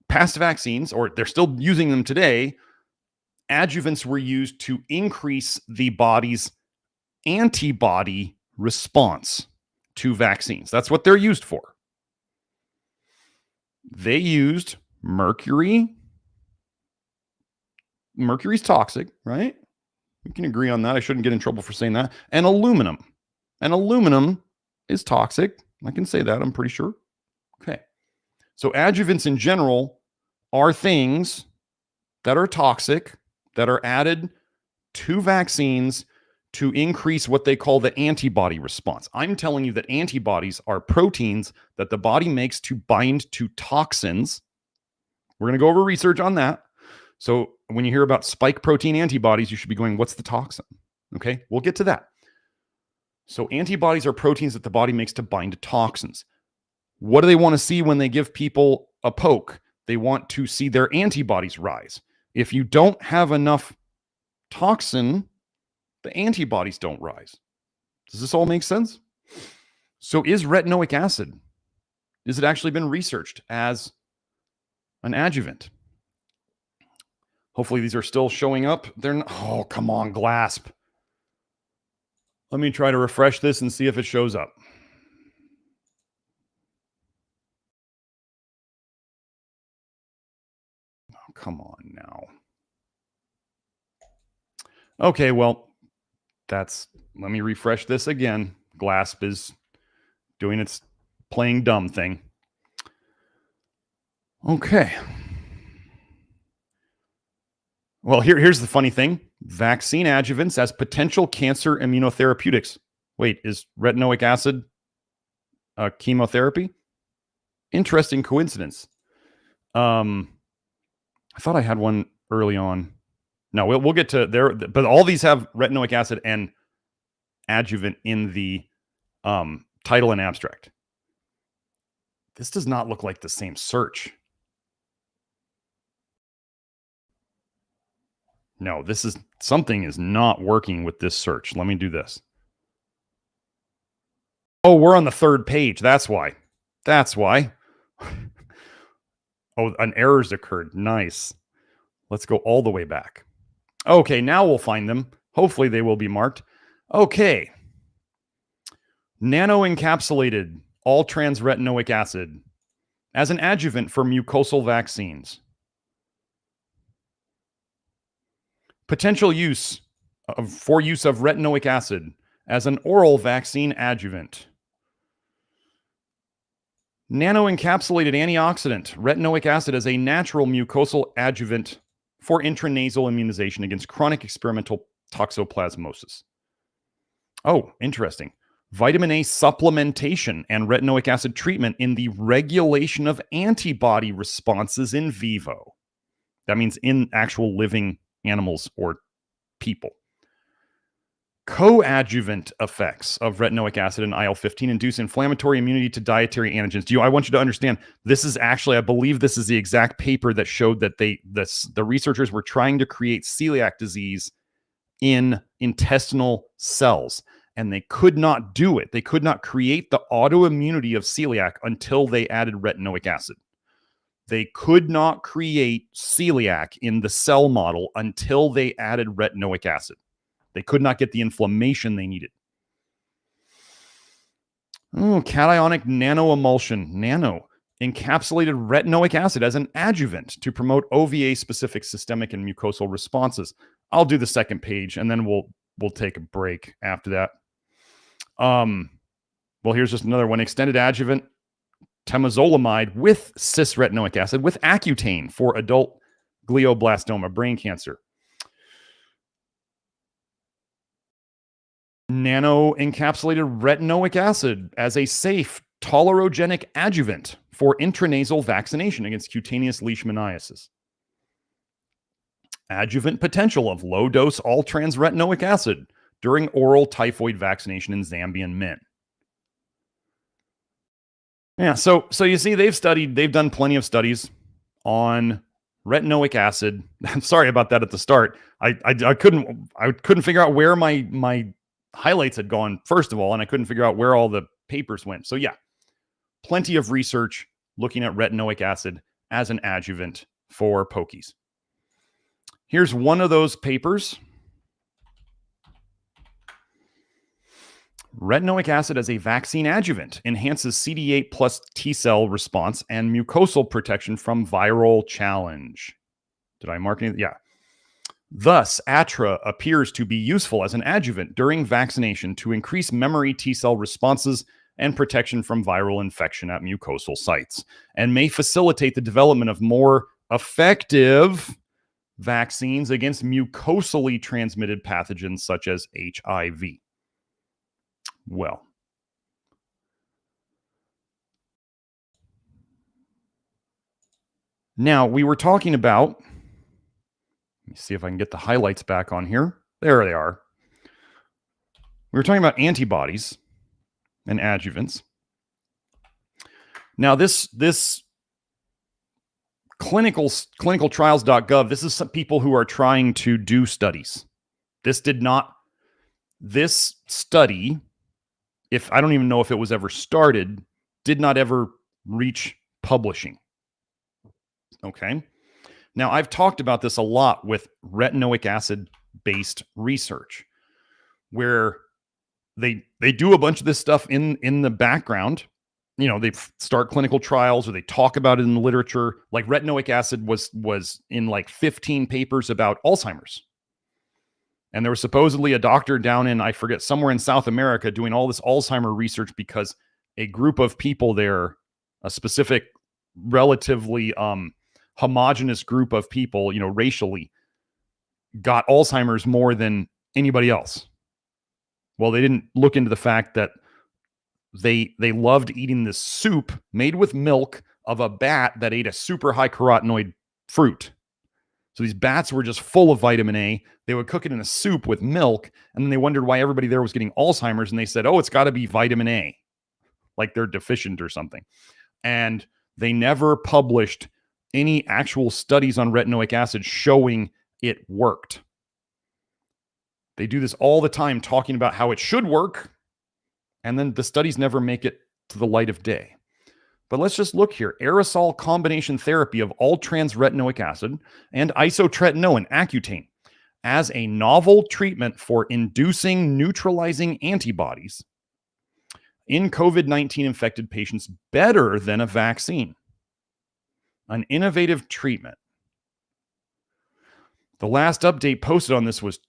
past vaccines, or they're still using them today, adjuvants were used to increase the body's antibody response to vaccines. That's what they're used for. They used mercury. Mercury's toxic, right? We can agree on that. I shouldn't get in trouble for saying that. And aluminum. And aluminum is toxic. I can say that, I'm pretty sure. Okay. So adjuvants in general are things that are toxic, that are added to vaccines to increase what they call the antibody response. I'm telling you that antibodies are proteins that the body makes to bind to toxins. We're going to go over research on that. So when you hear about spike protein antibodies, you should be going, what's the toxin? Okay, we'll get to that. So antibodies are proteins that the body makes to bind to toxins. What do they want to see when they give people a poke? They want to see their antibodies rise. If you don't have enough toxin, the antibodies don't rise. Does this all make sense? So is retinoic acid, has it actually been researched as an adjuvant? Hopefully these are still showing up. They're not, oh, come on, GLASP. Let me try to refresh this and see if it shows up. Oh, come on now. Okay, well, let me refresh this again. GLASP is doing its playing dumb thing. Okay. Well, here's the funny thing. Vaccine adjuvants as potential cancer immunotherapeutics. Wait, is retinoic acid a chemotherapy? Interesting coincidence. I thought I had one early on. No, we'll get to there, but all these have retinoic acid and adjuvant in the title and abstract. This does not look like the same search. No, something is not working with this search. Let me do this. Oh, we're on the third page. That's why. Oh, an error's occurred. Nice. Let's go all the way back. Okay, now we'll find them. Hopefully they will be marked. Okay. Nano-encapsulated all-trans retinoic acid as an adjuvant for mucosal vaccines. Potential use of retinoic acid as an oral vaccine adjuvant. Nano-encapsulated antioxidant retinoic acid as a natural mucosal adjuvant for intranasal immunization against chronic experimental toxoplasmosis. Oh, interesting. Vitamin A supplementation and retinoic acid treatment in the regulation of antibody responses in vivo. That means in actual living animals or people. Coadjuvant effects of retinoic acid and IL-15 induce inflammatory immunity to dietary antigens. I want you to understand, this is actually, I believe this is the exact paper that showed that the researchers were trying to create celiac disease in intestinal cells, and they could not do it. They could not create the autoimmunity of celiac until they added retinoic acid. They could not create celiac in the cell model until they added retinoic acid. They could not get the inflammation they needed. Oh, cationic nanoemulsion, encapsulated retinoic acid as an adjuvant to promote OVA-specific systemic and mucosal responses. I'll do the second page, and then we'll take a break after that. Well, here's just another one. Extended adjuvant temozolomide with cis-retinoic acid with Accutane for adult glioblastoma, brain cancer. Nano-encapsulated retinoic acid as a safe tolerogenic adjuvant for intranasal vaccination against cutaneous leishmaniasis. Adjuvant potential of low-dose all-trans retinoic acid during oral typhoid vaccination in Zambian men. Yeah, so you see, they've done plenty of studies on retinoic acid. I'm sorry about that at the start. I couldn't figure out where my highlights had gone, first of all, and I couldn't figure out where all the papers went. So yeah, plenty of research looking at retinoic acid as an adjuvant for pokies. Here's one of those papers. Retinoic acid as a vaccine adjuvant enhances CD8 plus T cell response and mucosal protection from viral challenge. Did I mark anything? Yeah. Thus, ATRA appears to be useful as an adjuvant during vaccination to increase memory T cell responses and protection from viral infection at mucosal sites, and may facilitate the development of more effective vaccines against mucosally transmitted pathogens such as HIV. Well, now we were talking about, let me see if I can get the highlights back on here. There they are. We were talking about antibodies and adjuvants. Now this clinicaltrials.gov, this is some people who are trying to do studies. This study, if I don't even know if it was ever started, did not ever reach publishing. Okay. Now, I've talked about this a lot with retinoic acid-based research, where they do a bunch of this stuff in the background. You know, they start clinical trials or they talk about it in the literature. Like retinoic acid was in like 15 papers about Alzheimer's. And there was supposedly a doctor down in, I forget, somewhere in South America doing all this Alzheimer research because a group of people there, a specific relatively homogenous group of people, you know, racially, got Alzheimer's more than anybody else. Well, they didn't look into the fact that they loved eating this soup made with milk of a bat that ate a super high carotenoid fruit. So these bats were just full of vitamin A. They would cook it in a soup with milk, and then they wondered why everybody there was getting Alzheimer's, and they said, oh, it's got to be vitamin A, like they're deficient or something. And they never published any actual studies on retinoic acid showing it worked. They do this all the time, talking about how it should work, and then the studies never make it to the light of day. But let's just look here. Aerosol combination therapy of all-trans retinoic acid and isotretinoin, Accutane, as a novel treatment for inducing neutralizing antibodies in COVID-19 infected patients better than a vaccine. An innovative treatment. The last update posted on this was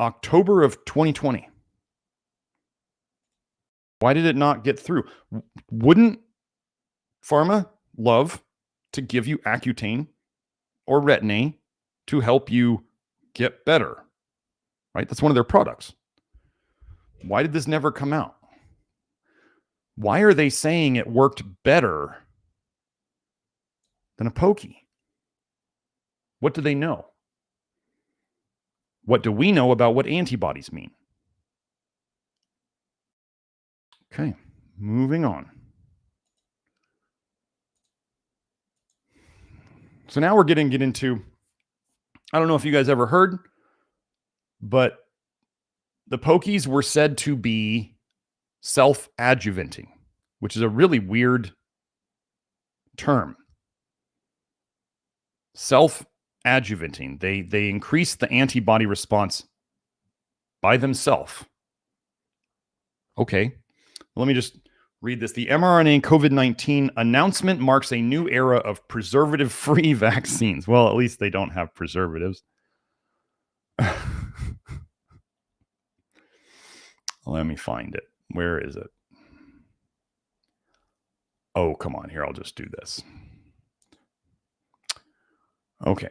October of 2020. Why did it not get through? Wouldn't Pharma love to give you Accutane or Retin-A to help you get better, right? That's one of their products. Why did this never come out? Why are they saying it worked better than a pokey? What do they know? What do we know about what antibodies mean? Okay, moving on. So now we're getting into, I don't know if you guys ever heard, but the pokies were said to be self-adjuvanting, which is a really weird term. Self-adjuvanting. They increase the antibody response by themselves. Okay, let me just read this. The mRNA COVID-19 announcement marks a new era of preservative-free vaccines. Well, at least they don't have preservatives. Let me find it. Where is it? Oh, come on here. I'll just do this. Okay.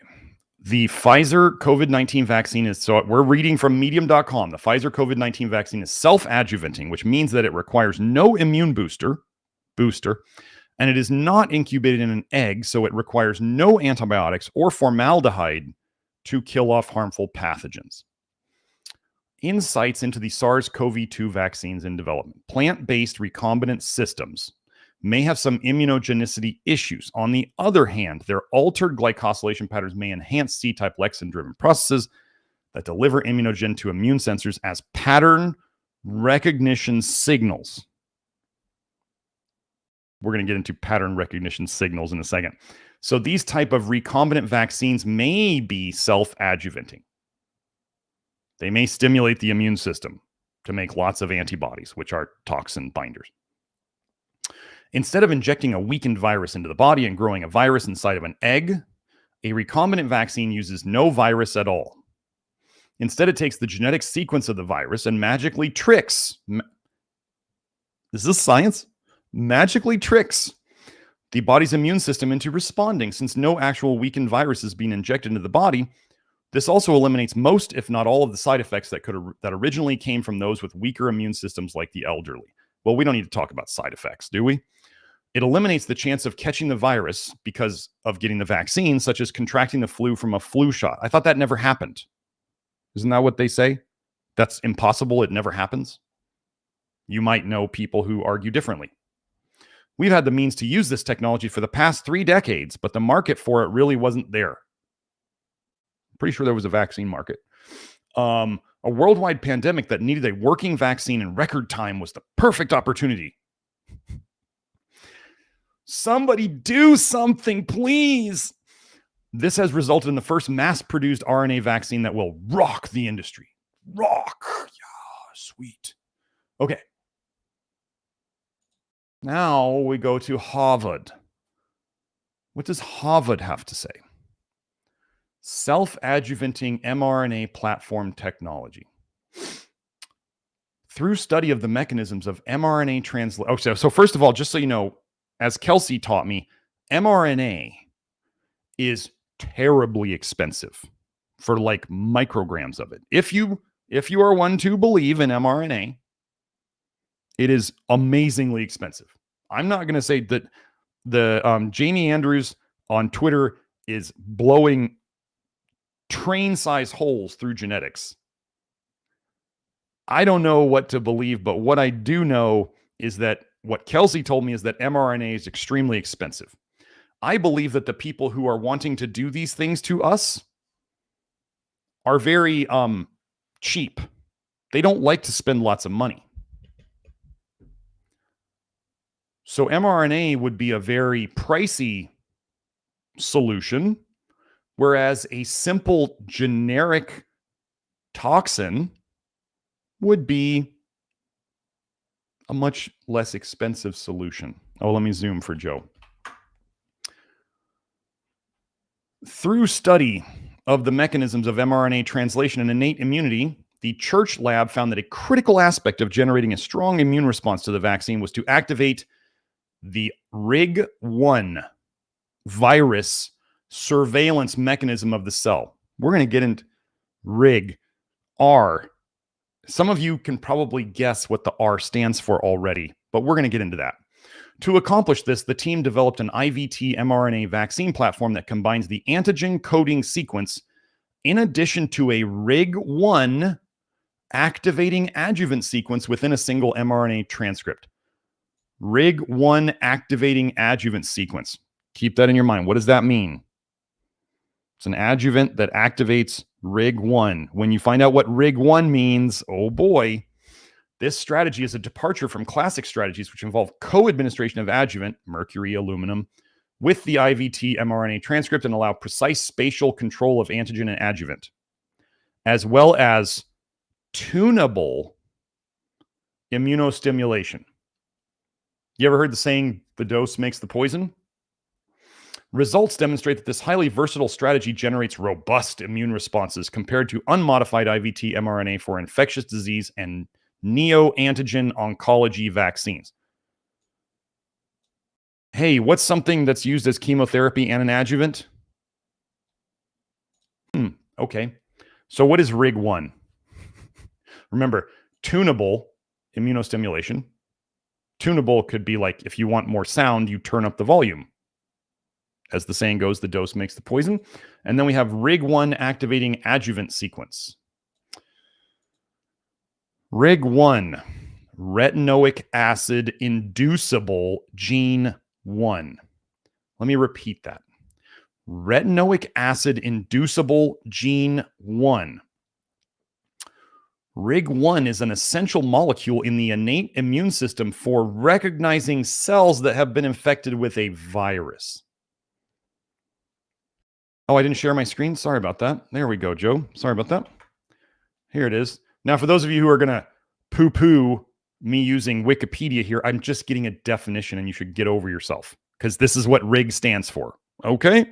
The Pfizer COVID-19 vaccine is, so we're reading from medium.com. The Pfizer COVID-19 vaccine is self-adjuvanting, which means that it requires no immune booster, and it is not incubated in an egg, so it requires no antibiotics or formaldehyde to kill off harmful pathogens. Insights into the SARS-CoV-2 vaccines in development. Plant-based recombinant systems may have some immunogenicity issues. On the other hand, their altered glycosylation patterns may enhance C-type lectin-driven processes that deliver immunogen to immune sensors as pattern recognition signals. We're going to get into pattern recognition signals in a second. So these type of recombinant vaccines may be self-adjuvanting. They may stimulate the immune system to make lots of antibodies, which are toxin binders. Instead of injecting a weakened virus into the body and growing a virus inside of an egg, a recombinant vaccine uses no virus at all. Instead, it takes the genetic sequence of the virus and magically tricks. Is this science? Magically tricks the body's immune system into responding. Since no actual weakened virus is being injected into the body, this also eliminates most, if not all, of the side effects that originally came from those with weaker immune systems like the elderly. Well, we don't need to talk about side effects, do we? It eliminates the chance of catching the virus because of getting the vaccine, such as contracting the flu from a flu shot. I thought that never happened. Isn't that what they say? That's impossible. It never happens. You might know people who argue differently. We've had the means to use this technology for the past 3 decades, but the market for it really wasn't there. Pretty sure there was a vaccine market. A worldwide pandemic that needed a working vaccine in record time was the perfect opportunity. Somebody do something, please. This has resulted in the first mass-produced RNA vaccine that will rock the industry. Rock. Yeah, sweet. Okay. Now we go to Harvard. What does Harvard have to say? Self-adjuvanting mRNA platform technology. Through study of the mechanisms of mRNA translation. So first of all, just so you know, as Kelsey taught me, mRNA is terribly expensive for like micrograms of it. If you are one to believe in mRNA, it is amazingly expensive. I'm not going to say that the Jamie Andrews on Twitter is blowing train-size holes through genetics. I don't know what to believe, but what I do know is that what Kelsey told me is that mRNA is extremely expensive. I believe that the people who are wanting to do these things to us are very cheap. They don't like to spend lots of money. So mRNA would be a very pricey solution, whereas a simple generic toxin would be a much less expensive solution. Oh, let me zoom for Joe. Through study of the mechanisms of mRNA translation and innate immunity, the Church Lab found that a critical aspect of generating a strong immune response to the vaccine was to activate the RIG-1 virus surveillance mechanism of the cell. We're going to get into RIG, R. Some of you can probably guess what the R stands for already, but we're going to get into that. To accomplish this, the team developed an IVT mRNA vaccine platform that combines the antigen coding sequence in addition to a RIG-1 activating adjuvant sequence within a single mRNA transcript. RIG-1 activating adjuvant sequence. Keep that in your mind. What does that mean? It's an adjuvant that activates RIG-1. When you find out what RIG-1 means, oh boy, this strategy is a departure from classic strategies which involve co-administration of adjuvant, mercury, aluminum, with the IVT mRNA transcript and allow precise spatial control of antigen and adjuvant, as well as tunable immunostimulation. You ever heard the saying, the dose makes the poison? Results demonstrate that this highly versatile strategy generates robust immune responses compared to unmodified IVT mRNA for infectious disease and neoantigen oncology vaccines. Hey, what's something that's used as chemotherapy and an adjuvant? Okay. So what is RIG-1? Remember, tunable immunostimulation. Tunable could be like if you want more sound, you turn up the volume. As the saying goes, the dose makes the poison. And then we have RIG-1 activating adjuvant sequence. RIG-1, retinoic acid inducible gene 1. Let me repeat that. Retinoic acid inducible gene 1. RIG-1 is an essential molecule in the innate immune system for recognizing cells that have been infected with a virus. Oh, I didn't share my screen. Sorry about that. There we go, Joe. Sorry about that. Here it is. Now, for those of you who are going to poo-poo me using Wikipedia here, I'm just getting a definition and you should get over yourself because this is what RIG stands for. Okay?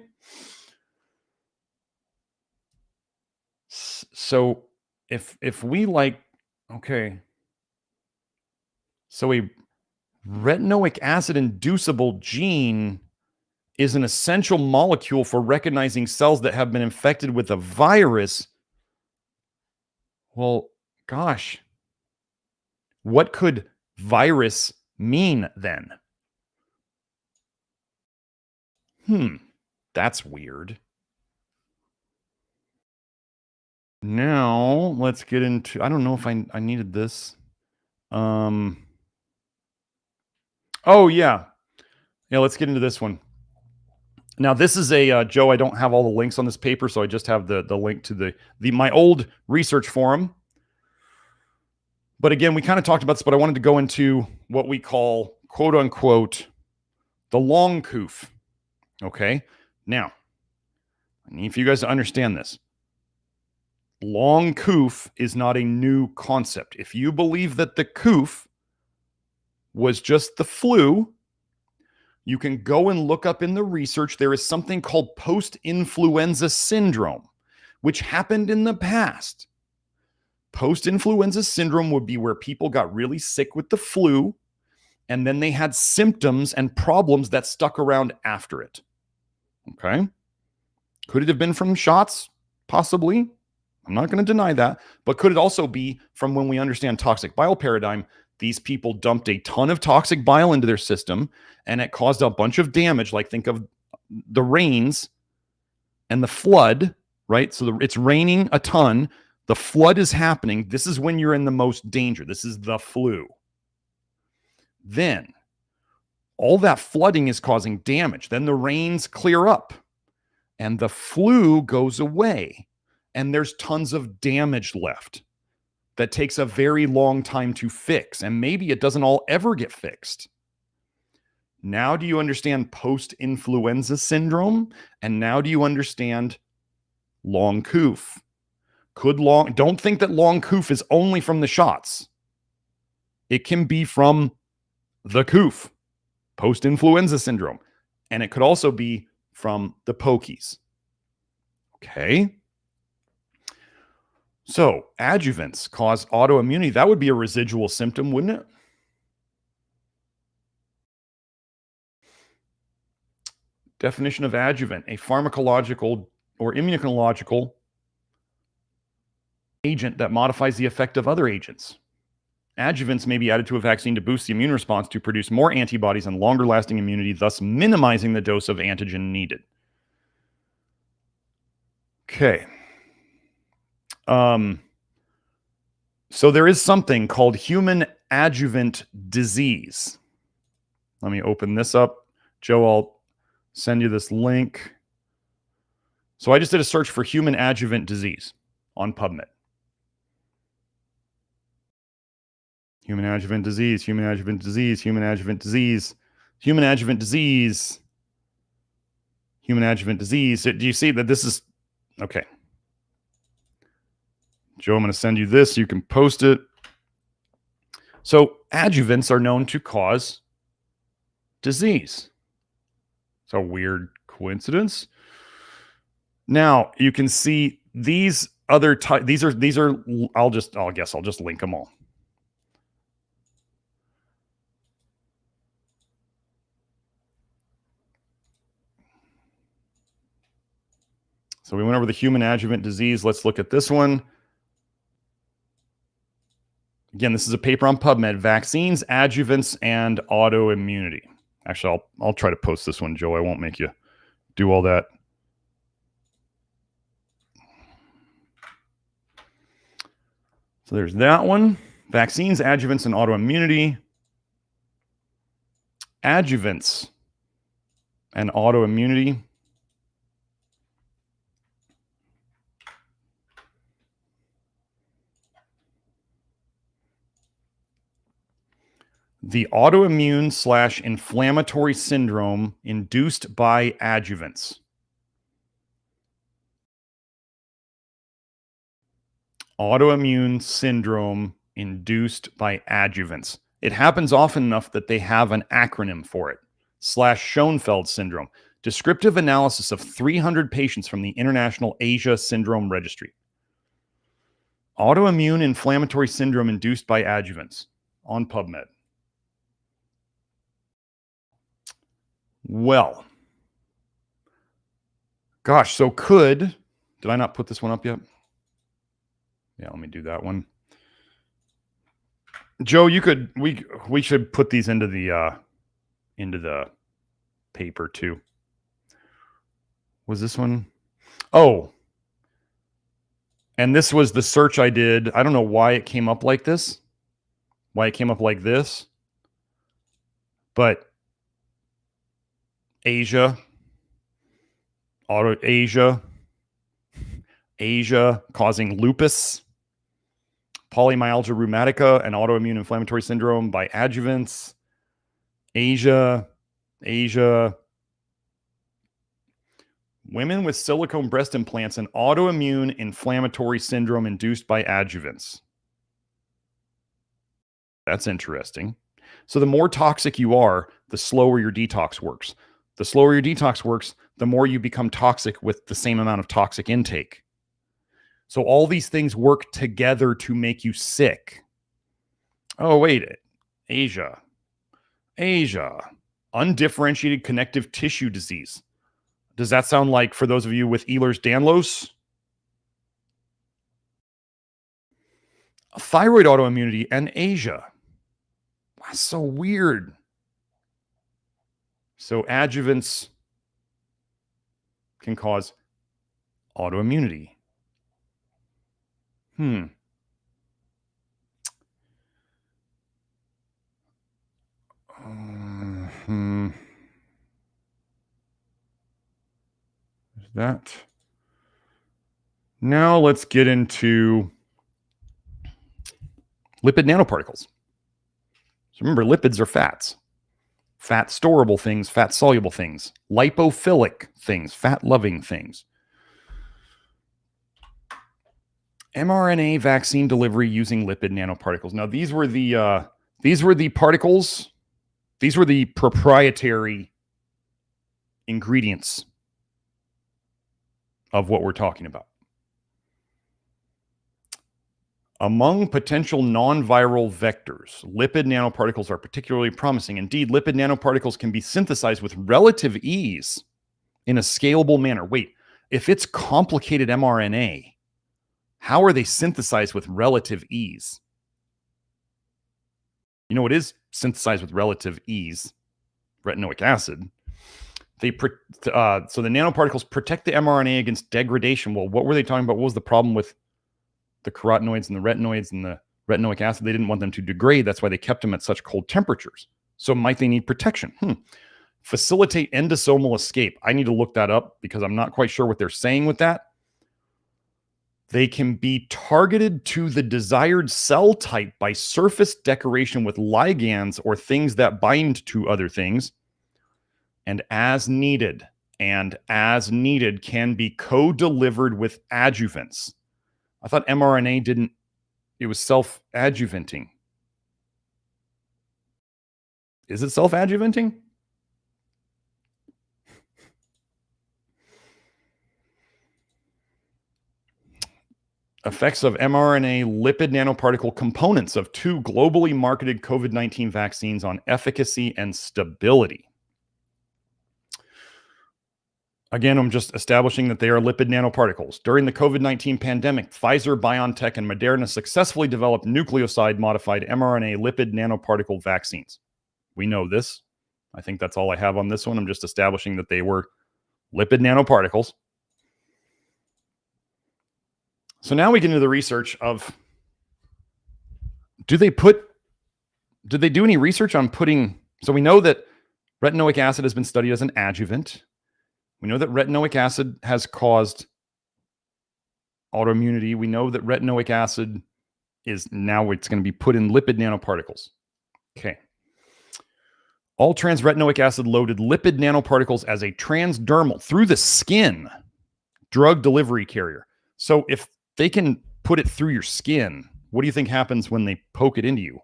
So if we like, okay. So a retinoic acid inducible gene is an essential molecule for recognizing cells that have been infected with a virus. Well, gosh, what could virus mean then? That's weird. Now, let's get into, I don't know if I needed this. Oh, yeah. Yeah, let's get into this one. Now, this is a, Joe, I don't have all the links on this paper, so I just have the link to my old research forum. But again, we kind of talked about this, but I wanted to go into what we call, quote unquote, the long coof. Okay? Now, I need for you guys to understand this. Long coof is not a new concept. If you believe that the coof was just the flu, you can go and look up in the research. There is something called post-influenza syndrome, which happened in the past. Post-influenza syndrome would be where people got really sick with the flu, and then they had symptoms and problems that stuck around after it. Okay? Could it have been from shots? Possibly. I'm not going to deny that. But could it also be from when we understand toxic bile paradigm? These people dumped a ton of toxic bile into their system, and it caused a bunch of damage. Like think of the rains and the flood, right? So it's raining a ton. The flood is happening. This is when you're in the most danger. This is the flu. Then all that flooding is causing damage. Then the rains clear up and the flu goes away. And there's tons of damage left that takes a very long time to fix. And maybe it doesn't all ever get fixed. Now do you understand post-influenza syndrome? And now do you understand long coof? Don't think that long coof is only from the shots. It can be from the coof, post-influenza syndrome. And it could also be from the pokies. Okay. So adjuvants cause autoimmunity. That would be a residual symptom, wouldn't it? Definition of adjuvant: a pharmacological or immunological agent that modifies the effect of other agents. Adjuvants may be added to a vaccine to boost the immune response to produce more antibodies and longer lasting immunity, thus minimizing the dose of antigen needed. Okay. So there is something called human adjuvant disease. Let me open this up. Joe, I'll send you this link. So I just did a search for human adjuvant disease on PubMed. Human adjuvant disease, human adjuvant disease, human adjuvant disease, human adjuvant disease, human adjuvant disease. Do you see that this is, okay. Joe, I'm going to send you this. You can post it. So adjuvants are known to cause disease. It's a weird coincidence. Now you can see these other these are I'll just link them all. So we went over the human adjuvant disease. Let's look at this one. Again, this is a paper on PubMed, vaccines, adjuvants, and autoimmunity. Actually, I'll try to post this one, Joe. I won't make you do all that. So there's that one. Vaccines, adjuvants, and autoimmunity. Adjuvants and autoimmunity. The autoimmune / inflammatory syndrome induced by adjuvants. Autoimmune syndrome induced by adjuvants. It happens often enough that they have an acronym for it. /Schoenfeld syndrome. Descriptive analysis of 300 patients from the International Asia Syndrome Registry. Autoimmune inflammatory syndrome induced by adjuvants on PubMed. Well, gosh, so did I not put this one up yet? Yeah, let me do that one. Joe, we should put these into the paper too. Was this one? Oh, and this was the search I did. I don't know why it came up like this, but Asia causing lupus, polymyalgia rheumatica, and autoimmune inflammatory syndrome by adjuvants. Asia. Women with silicone breast implants and autoimmune inflammatory syndrome induced by adjuvants. That's interesting. So the more toxic you are, the slower your detox works. The slower your detox works, the more you become toxic with the same amount of toxic intake. So all these things work together to make you sick. Oh, wait. Asia. Undifferentiated connective tissue disease. Does that sound like, for those of you with Ehlers-Danlos? Thyroid autoimmunity and Asia. That's so weird. So adjuvants can cause autoimmunity. That. Now let's get into lipid nanoparticles. So remember, lipids are fats. Fat storable things, fat soluble things, lipophilic things, fat loving things. mRNA vaccine delivery using lipid nanoparticles. Now these were the particles. These were the proprietary ingredients of what we're talking about. Among potential non-viral vectors, lipid nanoparticles are particularly promising. Indeed, lipid nanoparticles can be synthesized with relative ease in a scalable manner. Wait, if it's complicated mRNA, how are they synthesized with relative ease? You know what is synthesized with relative ease? Retinoic acid. So the nanoparticles protect the mRNA against degradation. Well, what were they talking about? What was the problem with the carotenoids and the retinoids and the retinoic acid? They didn't want them to degrade. That's why they kept them at such cold temperatures. So might they need protection? Facilitate endosomal escape. I need to look that up because I'm not quite sure what they're saying with that. They can be targeted to the desired cell type by surface decoration with ligands or things that bind to other things. And as needed can be co-delivered with adjuvants. I thought mRNA it was self-adjuvanting. Is it self-adjuvanting? Effects of mRNA lipid nanoparticle components of 2 globally marketed COVID-19 vaccines on efficacy and stability. Again, I'm just establishing that they are lipid nanoparticles. During the COVID-19 pandemic, Pfizer, BioNTech, and Moderna successfully developed nucleoside-modified mRNA lipid nanoparticle vaccines. We know this. I think that's all I have on this one. I'm just establishing that they were lipid nanoparticles. So now we get into the research of, did they do any research on putting, so we know that retinoic acid has been studied as an adjuvant. We know that retinoic acid has caused autoimmunity. We know that retinoic acid is now it's going to be put in lipid nanoparticles. Okay. All trans retinoic acid loaded lipid nanoparticles as a transdermal through the skin drug delivery carrier. So if they can put it through your skin, what do you think happens when they poke it into you?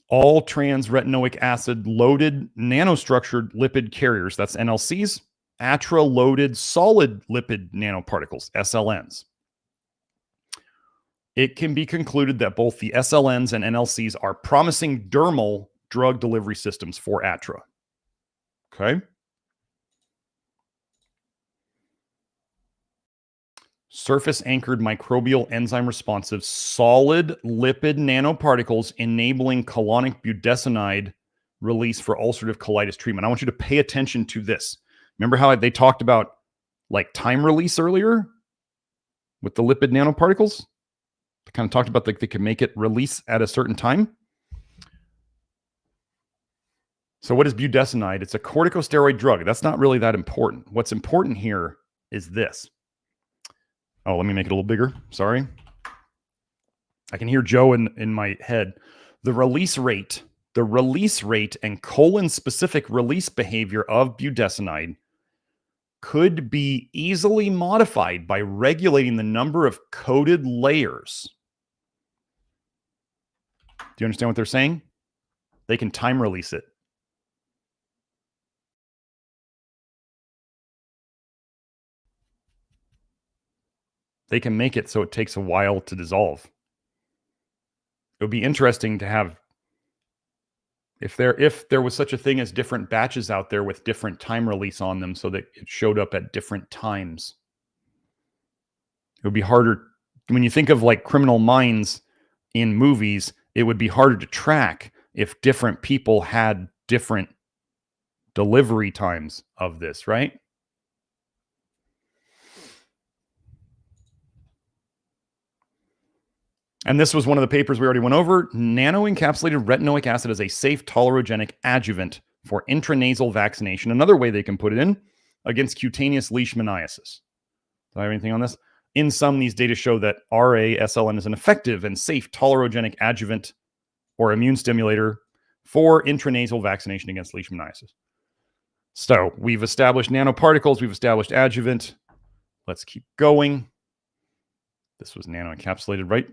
All trans retinoic acid loaded nanostructured lipid carriers, that's NLCs, ATRA loaded solid lipid nanoparticles, SLNs. It can be concluded that both the SLNs and NLCs are promising dermal drug delivery systems for ATRA. Okay. Surface-anchored microbial enzyme-responsive solid lipid nanoparticles enabling colonic budesonide release for ulcerative colitis treatment. I want you to pay attention to this. Remember how they talked about like time release earlier with the lipid nanoparticles? They kind of talked about like they can make it release at a certain time. So what is budesonide? It's a corticosteroid drug. That's not really that important. What's important here is this. Oh, let me make it a little bigger. Sorry. I can hear Joe in my head. The release rate and colon-specific release behavior of budesonide could be easily modified by regulating the number of coated layers. Do you understand what they're saying? They can time release it. They can make it so it takes a while to dissolve. It would be interesting to have, if there was such a thing as different batches out there with different time release on them so that it showed up at different times. It would be harder, when you think of like Criminal Minds in movies, it would be harder to track if different people had different delivery times of this, right? And this was one of the papers we already went over. Nano-encapsulated retinoic acid is a safe tolerogenic adjuvant for intranasal vaccination. Another way they can put it in against cutaneous leishmaniasis. Do I have anything on this? In sum, these data show that RAAS is an effective and safe tolerogenic adjuvant or immune stimulator for intranasal vaccination against leishmaniasis. So we've established nanoparticles. We've established adjuvant. Let's keep going. This was nano-encapsulated, right?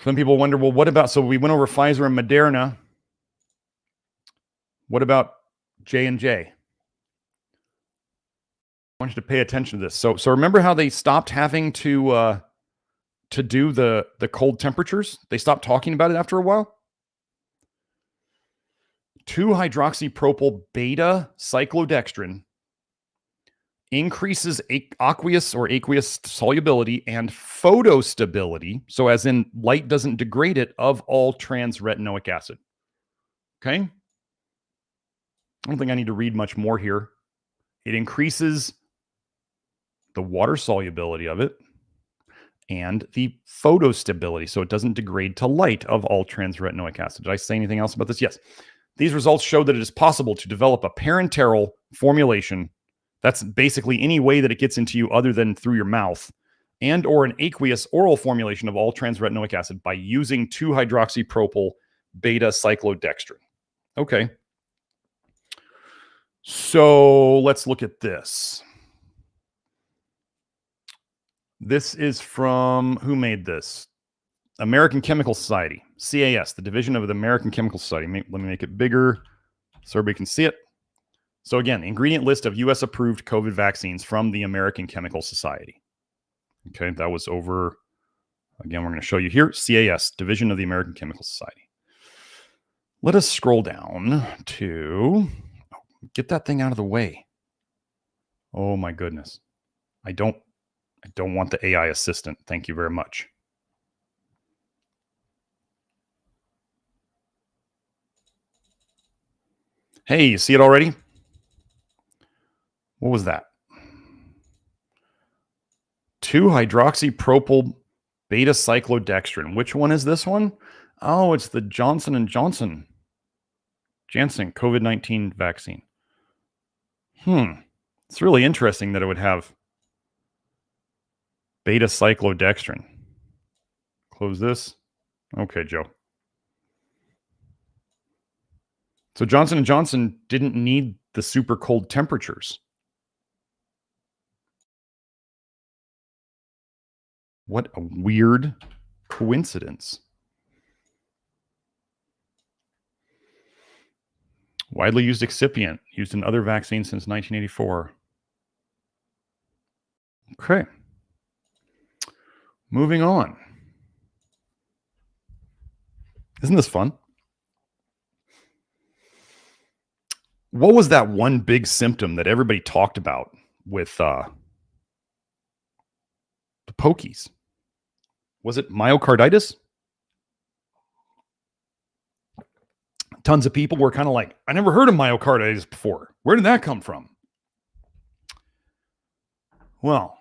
Some people wonder, well, what about, so we went over Pfizer and Moderna. What about J&J? I want you to pay attention to this. So remember how they stopped having to do the cold temperatures? They stopped talking about it after a while. 2-hydroxypropyl beta cyclodextrin increases aqueous solubility and photostability, so as in light doesn't degrade it, of all trans retinoic acid. Okay? I don't think I need to read much more here. It increases the water solubility of it and the photostability, so it doesn't degrade to light, of all trans retinoic acid. Did I say anything else about this? Yes. These results show that it is possible to develop a parenteral formulation. That's basically any way that it gets into you other than through your mouth, and or an aqueous oral formulation of all trans retinoic acid by using 2-hydroxypropyl beta cyclodextrin. Okay. So let's look at this. This is from, who made this? American Chemical Society, CAS, the division of the American Chemical Society. Let me make it bigger so everybody can see it. So again, ingredient list of U.S. approved COVID vaccines from the American Chemical Society. Okay, that was over, again, we're going to show you here, CAS, Division of the American Chemical Society. Let us scroll down to get that thing out of the way. Oh my goodness. I don't want the AI assistant. Thank you very much. Hey, you see it already? What was that? 2-hydroxypropyl beta cyclodextrin. Which one is this one? Oh, it's the Johnson & Johnson Janssen COVID-19 vaccine. It's really interesting that it would have beta cyclodextrin. Close this. Okay, Joe. So Johnson & Johnson didn't need the super cold temperatures. What a weird coincidence. Widely used excipient, used in other vaccines since 1984. Okay. Moving on. Isn't this fun? What was that one big symptom that everybody talked about with the pokies? Was it myocarditis? Tons of people were kind of like, I never heard of myocarditis before. Where did that come from? Well,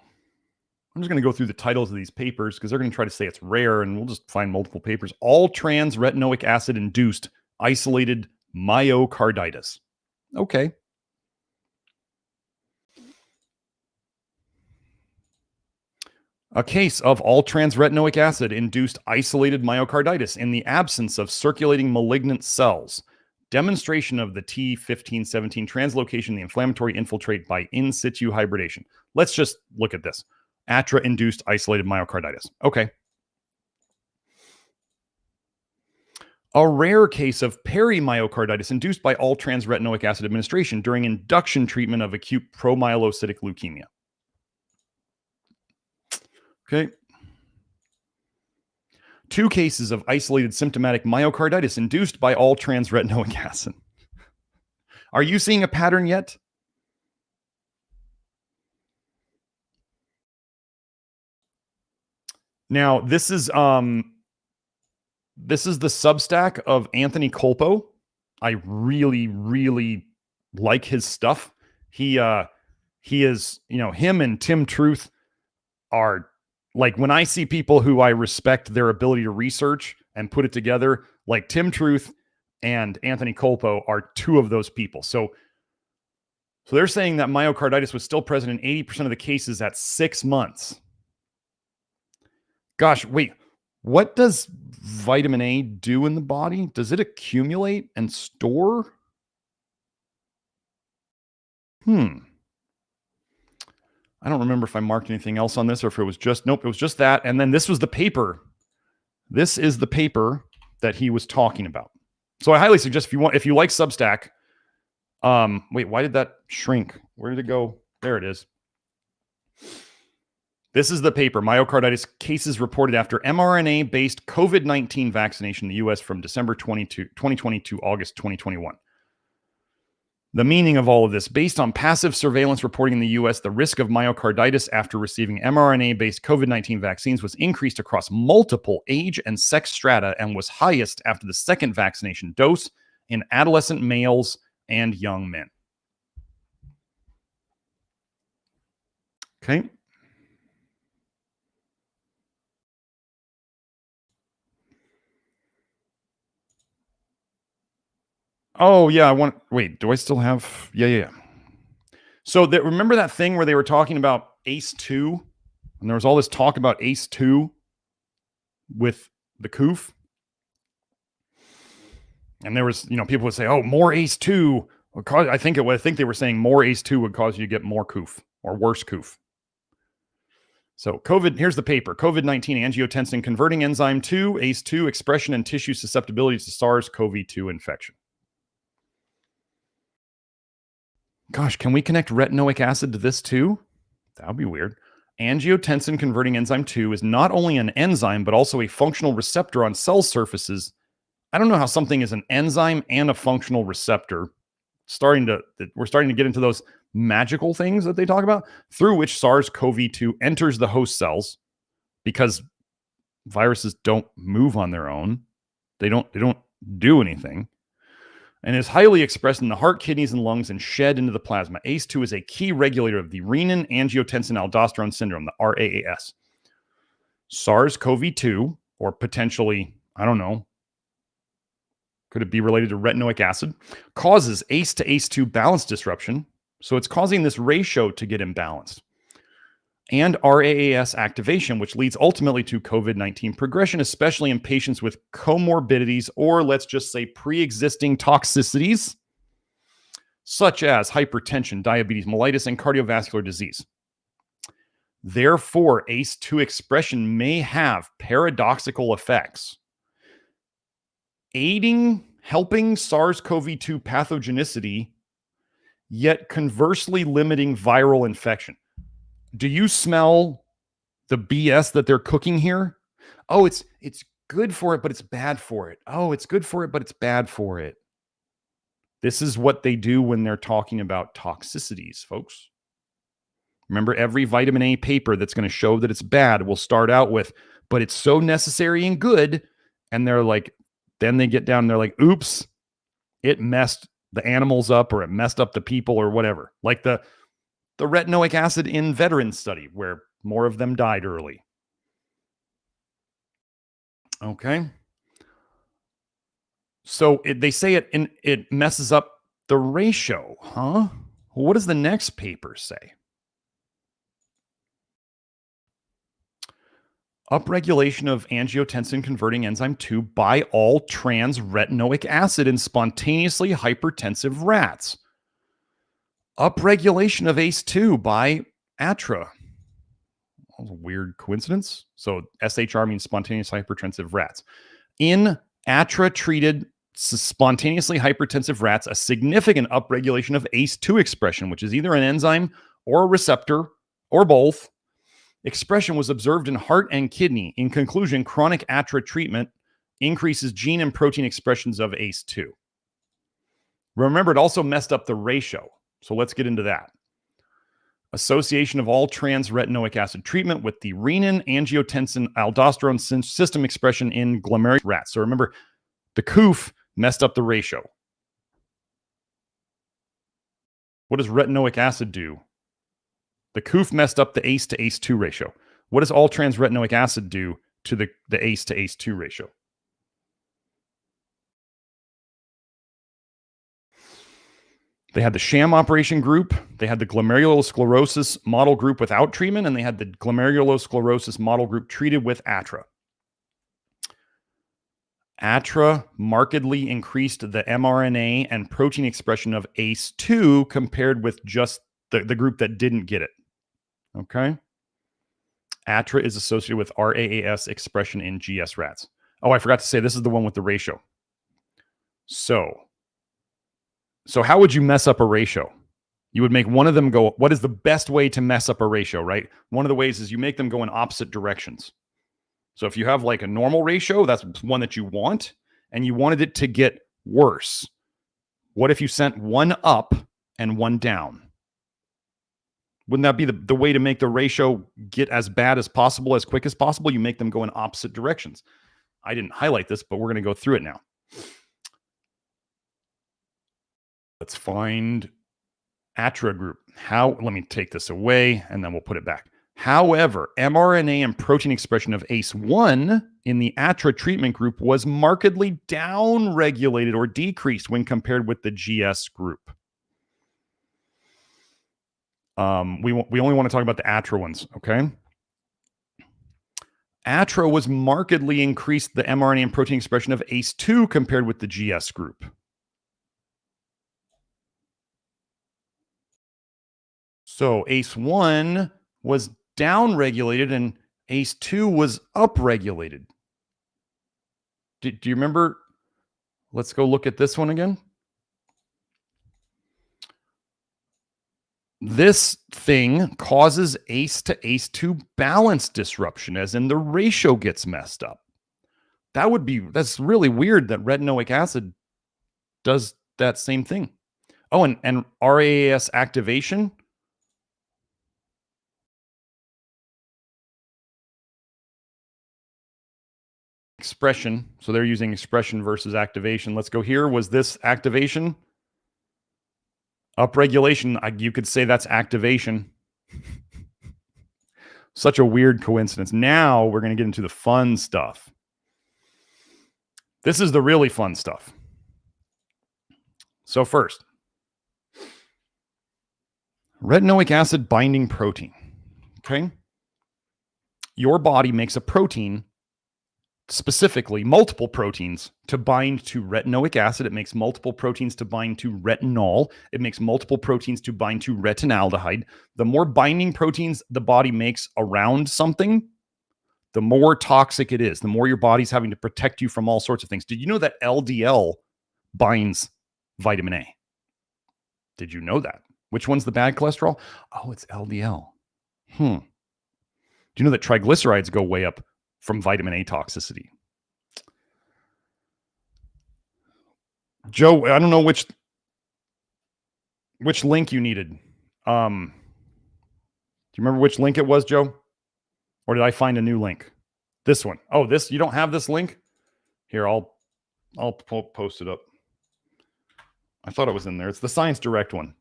I'm just going to go through the titles of these papers because they're going to try to say it's rare, and we'll just find multiple papers. All trans retinoic acid induced isolated myocarditis. Okay. A case of all trans retinoic acid induced isolated myocarditis in the absence of circulating malignant cells. Demonstration of the T1517 translocation, the inflammatory infiltrate by in situ hybridation. Let's just look at this. ATRA induced isolated myocarditis. Okay. A rare case of perimyocarditis induced by all trans retinoic acid administration during induction treatment of acute promyelocytic leukemia. Okay. 2 cases of isolated symptomatic myocarditis induced by all trans retinoic acid. Are you seeing a pattern yet? Now, this is the Substack of Anthony Colpo. I really, really like his stuff. He is, him and Tim Truth are like, when I see people who I respect their ability to research and put it together, like Tim Truth and Anthony Colpo are 2 of those people. So they're saying that myocarditis was still present in 80% of the cases at 6 months. Gosh, wait, what does vitamin A do in the body? Does it accumulate and store? I don't remember if I marked anything else on this or if it was just, nope, it was just that. And then this was the paper. This is the paper that he was talking about. So I highly suggest if you like Substack, wait, why did that shrink? Where did it go? There it is. This is the paper, Myocarditis Cases Reported After mRNA-Based COVID-19 Vaccination in the U.S. from December 2020 to August 2021. The meaning of all of this: based on passive surveillance reporting in the U.S., the risk of myocarditis after receiving mRNA-based COVID-19 vaccines was increased across multiple age and sex strata and was highest after the second vaccination dose in adolescent males and young men. Okay. Oh, yeah, wait, do I still have, yeah. So remember that thing where they were talking about ACE2? And there was all this talk about ACE2 with the COOF. And there was, people would say, oh, more ACE2 would cause, I think they were saying more ACE2 would cause you to get more COOF or worse COOF. So here's the paper, COVID-19 angiotensin converting enzyme 2, ACE2 expression and tissue susceptibility to SARS-CoV-2 infection. Gosh, can we connect retinoic acid to this too? That would be weird. Angiotensin converting enzyme 2 is not only an enzyme, but also a functional receptor on cell surfaces I don't know how something is an enzyme and a functional receptor. We're starting to get into those magical things that they talk about through which SARS-CoV-2 enters the host cells, because viruses don't move on their own. They don't do anything. And is highly expressed in the heart, kidneys, and lungs and shed into the plasma. ACE2 is a key regulator of the renin-angiotensin-aldosterone syndrome, the RAAS. SARS-CoV-2, or potentially, I don't know, could it be related to retinoic acid, causes ACE to ACE2 balance disruption. So it's causing this ratio to get imbalanced. And RAAS activation, which leads ultimately to COVID-19 progression, especially in patients with comorbidities, or let's just say pre-existing toxicities, such as hypertension, diabetes mellitus, and cardiovascular disease. Therefore, ACE2 expression may have paradoxical effects, helping SARS-CoV-2 pathogenicity, yet conversely limiting viral infection. Do you smell the BS that they're cooking here? Oh, it's good for it, but it's bad for it. Oh, it's good for it, but it's bad for it. This is what they do when they're talking about toxicities, folks. Remember, every vitamin A paper that's going to show that it's bad will start out with, but it's so necessary and good. And they're like, then they get down and they're like, oops, it messed the animals up, or it messed up the people, or whatever. Like the retinoic acid in veterans study, where more of them died early. Okay. So they say it messes up the ratio, huh? What does the next paper say? Upregulation of angiotensin converting enzyme 2 by all trans retinoic acid in spontaneously hypertensive rats. Upregulation of ACE2 by ATRA. That was a weird coincidence. So SHR means spontaneous hypertensive rats. In ATRA-treated spontaneously hypertensive rats, a significant upregulation of ACE2 expression, which is either an enzyme or a receptor or both, expression was observed in heart and kidney. In conclusion, chronic ATRA treatment increases gene and protein expressions of ACE2. Remember, it also messed up the ratio. So let's get into that. Association of all trans retinoic acid treatment with the renin-angiotensin-aldosterone system expression in glomerular rats. So remember, the COOF messed up the ratio. What does retinoic acid do? The COOF messed up the ACE to ACE2 ratio. What does all trans retinoic acid do to the ACE to ACE2 ratio? They had the sham operation group, they had the glomerulosclerosis model group without treatment, and they had the glomerulosclerosis model group treated with ATRA. ATRA markedly increased the mRNA and protein expression of ACE2 compared with just the group that didn't get it. Okay? ATRA is associated with RAAS expression in GS rats. Oh, I forgot to say, this is the one with the ratio. So how would you mess up a ratio? You would make one of them go, what is the best way to mess up a ratio, right? One of the ways is you make them go in opposite directions. So if you have like a normal ratio, that's one that you want, and you wanted it to get worse. What if you sent one up and one down? Wouldn't that be the way to make the ratio get as bad as possible, as quick as possible? You make them go in opposite directions. I didn't highlight this, but we're going to go through it now. Let's find ATRA group. Let me take this away and then we'll put it back. However, mRNA and protein expression of ACE1 in the ATRA treatment group was markedly down-regulated or decreased when compared with the GS group. We only want to talk about the ATRA ones, okay? ATRA was markedly increased the mRNA and protein expression of ACE2 compared with the GS group. So ACE1 was down-regulated and ACE2 was up-regulated. Do you remember? Let's go look at this one again. This thing causes ACE to ACE2 balance disruption, as in the ratio gets messed up. That's really weird that retinoic acid does that same thing. Oh, and RAAS activation. Expression. So they're using expression versus activation. Let's go here. Was this activation? Upregulation. You could say that's activation. Such a weird coincidence. Now we're going to get into the fun stuff. This is the really fun stuff. So first, retinoic acid binding protein. Okay. Your body makes a protein, specifically multiple proteins, to bind to retinoic acid. It makes multiple proteins to bind to retinol. It makes multiple proteins to bind to retinaldehyde. The more binding proteins the body makes around something, the more toxic it is, the more your body's having to protect you from all sorts of things. Did you know that LDL binds vitamin A? Did you know that? Which one's the bad cholesterol? Oh, it's LDL. Do you know that triglycerides go way up from vitamin A toxicity? Joe, I don't know which link you needed. Do you remember which link it was, Joe? Or did I find a new link? This one. Oh, you don't have this link? Here, I'll post it up. I thought it was in there. It's the Science Direct one.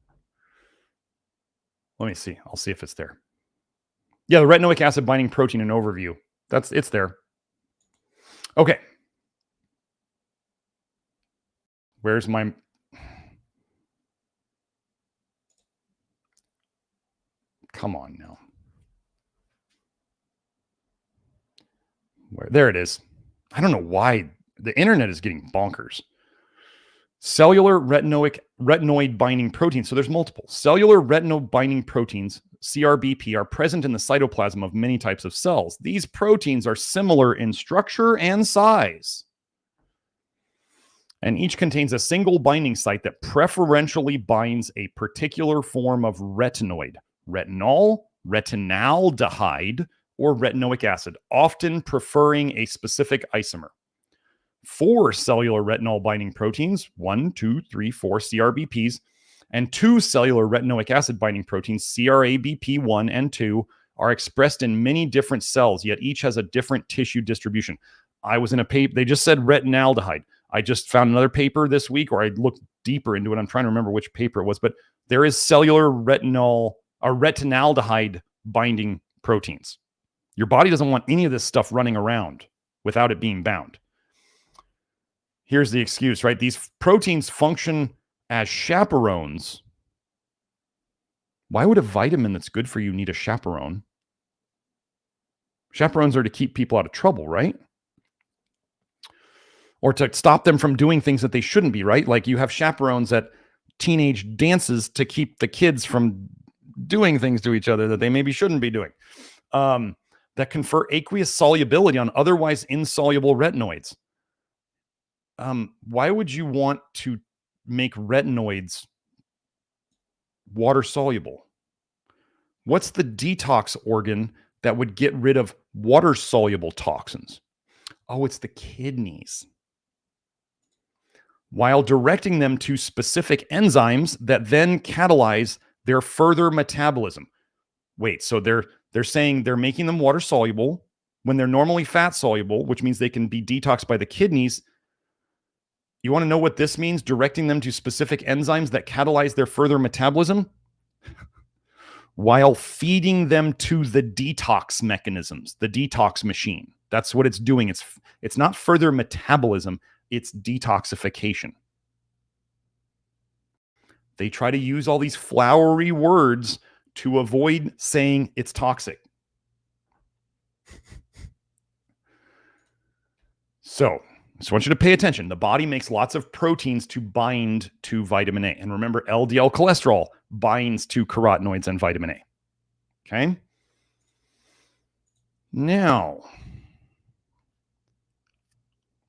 Let me see. I'll see if it's there. Yeah, the retinoic acid binding protein and overview. It's there. Okay. Where's my... Come on now. There it is. I don't know why the internet is getting bonkers. Cellular retinoid binding proteins. So there's multiple. Cellular retinoid binding proteins, CRBP, are present in the cytoplasm of many types of cells. These proteins are similar in structure and size, and each contains a single binding site that preferentially binds a particular form of retinoid, retinol, retinaldehyde, or retinoic acid, often preferring a specific isomer. 4 cellular retinol binding proteins, 1, 2, 3, 4 CRBPs, and 2 cellular retinoic acid binding proteins, CRABP1 and 2, are expressed in many different cells, yet each has a different tissue distribution. I was in a paper, they just said retinaldehyde. I just found another paper this week, or I looked deeper into it. I'm trying to remember which paper it was, but there is cellular retinol or retinaldehyde binding proteins. Your body doesn't want any of this stuff running around without it being bound. Here's the excuse, right? These proteins function as chaperones. Why would a vitamin that's good for you need a chaperone? Chaperones are to keep people out of trouble, right? Or to stop them from doing things that they shouldn't be, right? Like you have chaperones at teenage dances to keep the kids from doing things to each other that they maybe shouldn't be doing. That confer aqueous solubility on otherwise insoluble retinoids. Why would you want to make retinoids water soluble? What's the detox organ that would get rid of water soluble toxins? Oh, it's the kidneys. While directing them to specific enzymes that then catalyze their further metabolism. Wait, so they're saying they're making them water soluble when they're normally fat soluble, which means they can be detoxed by the kidneys. You want to know what this means? Directing them to specific enzymes that catalyze their further metabolism while feeding them to the detox mechanisms, the detox machine. That's what it's doing. It's not further metabolism, it's detoxification. They try to use all these flowery words to avoid saying it's toxic. So, I just want you to pay attention. The body makes lots of proteins to bind to vitamin A. And remember, LDL cholesterol binds to carotenoids and vitamin A. Okay? Now,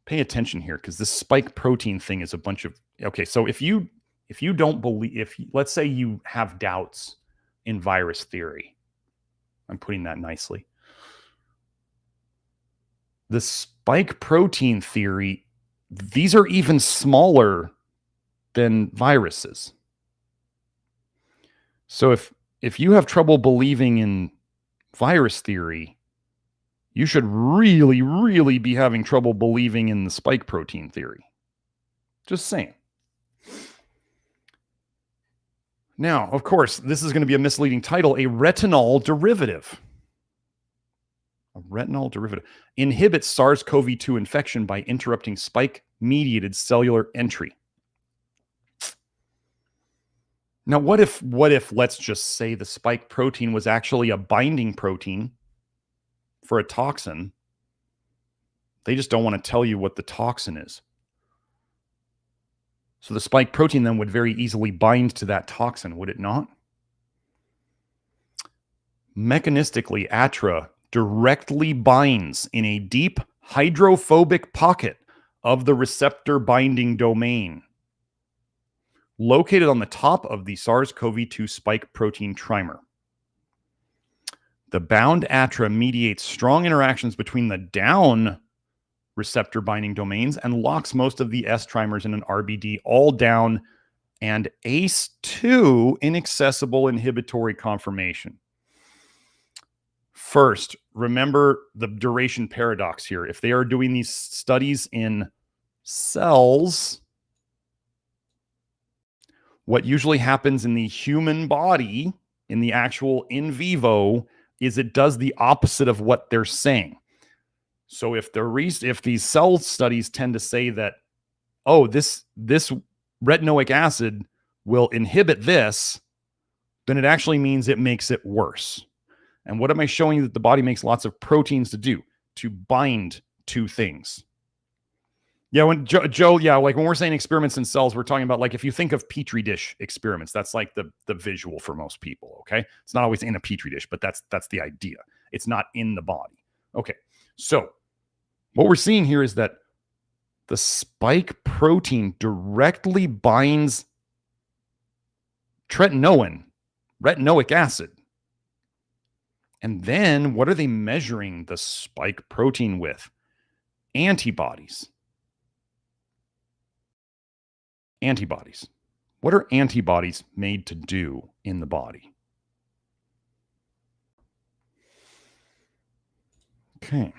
pay attention here because this spike protein thing is a bunch of... Okay, so if you don't believe... let's say you have doubts in virus theory. I'm putting that nicely. the spike protein theory, these are even smaller than viruses. So if you have trouble believing in virus theory, you should really, really be having trouble believing in the spike protein theory. Just saying. Now, of course, this is going to be a misleading title, a retinol derivative. A retinol derivative inhibits SARS-CoV-2 infection by interrupting spike-mediated cellular entry. Now, what if, let's just say the spike protein was actually a binding protein for a toxin? They just don't want to tell you what the toxin is. So the spike protein then would very easily bind to that toxin, would it not? Mechanistically, ATRA directly binds in a deep hydrophobic pocket of the receptor binding domain, located on the top of the SARS-CoV-2 spike protein trimer. The bound ATRA mediates strong interactions between the down receptor binding domains and locks most of the S trimers in an RBD all down and ACE2 inaccessible inhibitory conformation. First, remember the duration paradox here. If they are doing these studies in cells, what usually happens in the human body, in the actual in vivo, is it does the opposite of what they're saying. So if these cell studies tend to say that, oh, this retinoic acid will inhibit this, then it actually means it makes it worse. And what am I showing you that the body makes lots of proteins to do? To bind to things. Yeah, when Joe, yeah, like when we're saying experiments in cells, we're talking about like if you think of Petri dish experiments, that's like the visual for most people, okay? It's not always in a Petri dish, but that's the idea. It's not in the body. Okay, so what we're seeing here is that the spike protein directly binds retinoid, retinoic acid. And then what are they measuring the spike protein with? Antibodies. Antibodies. What are antibodies made to do in the body? Okay.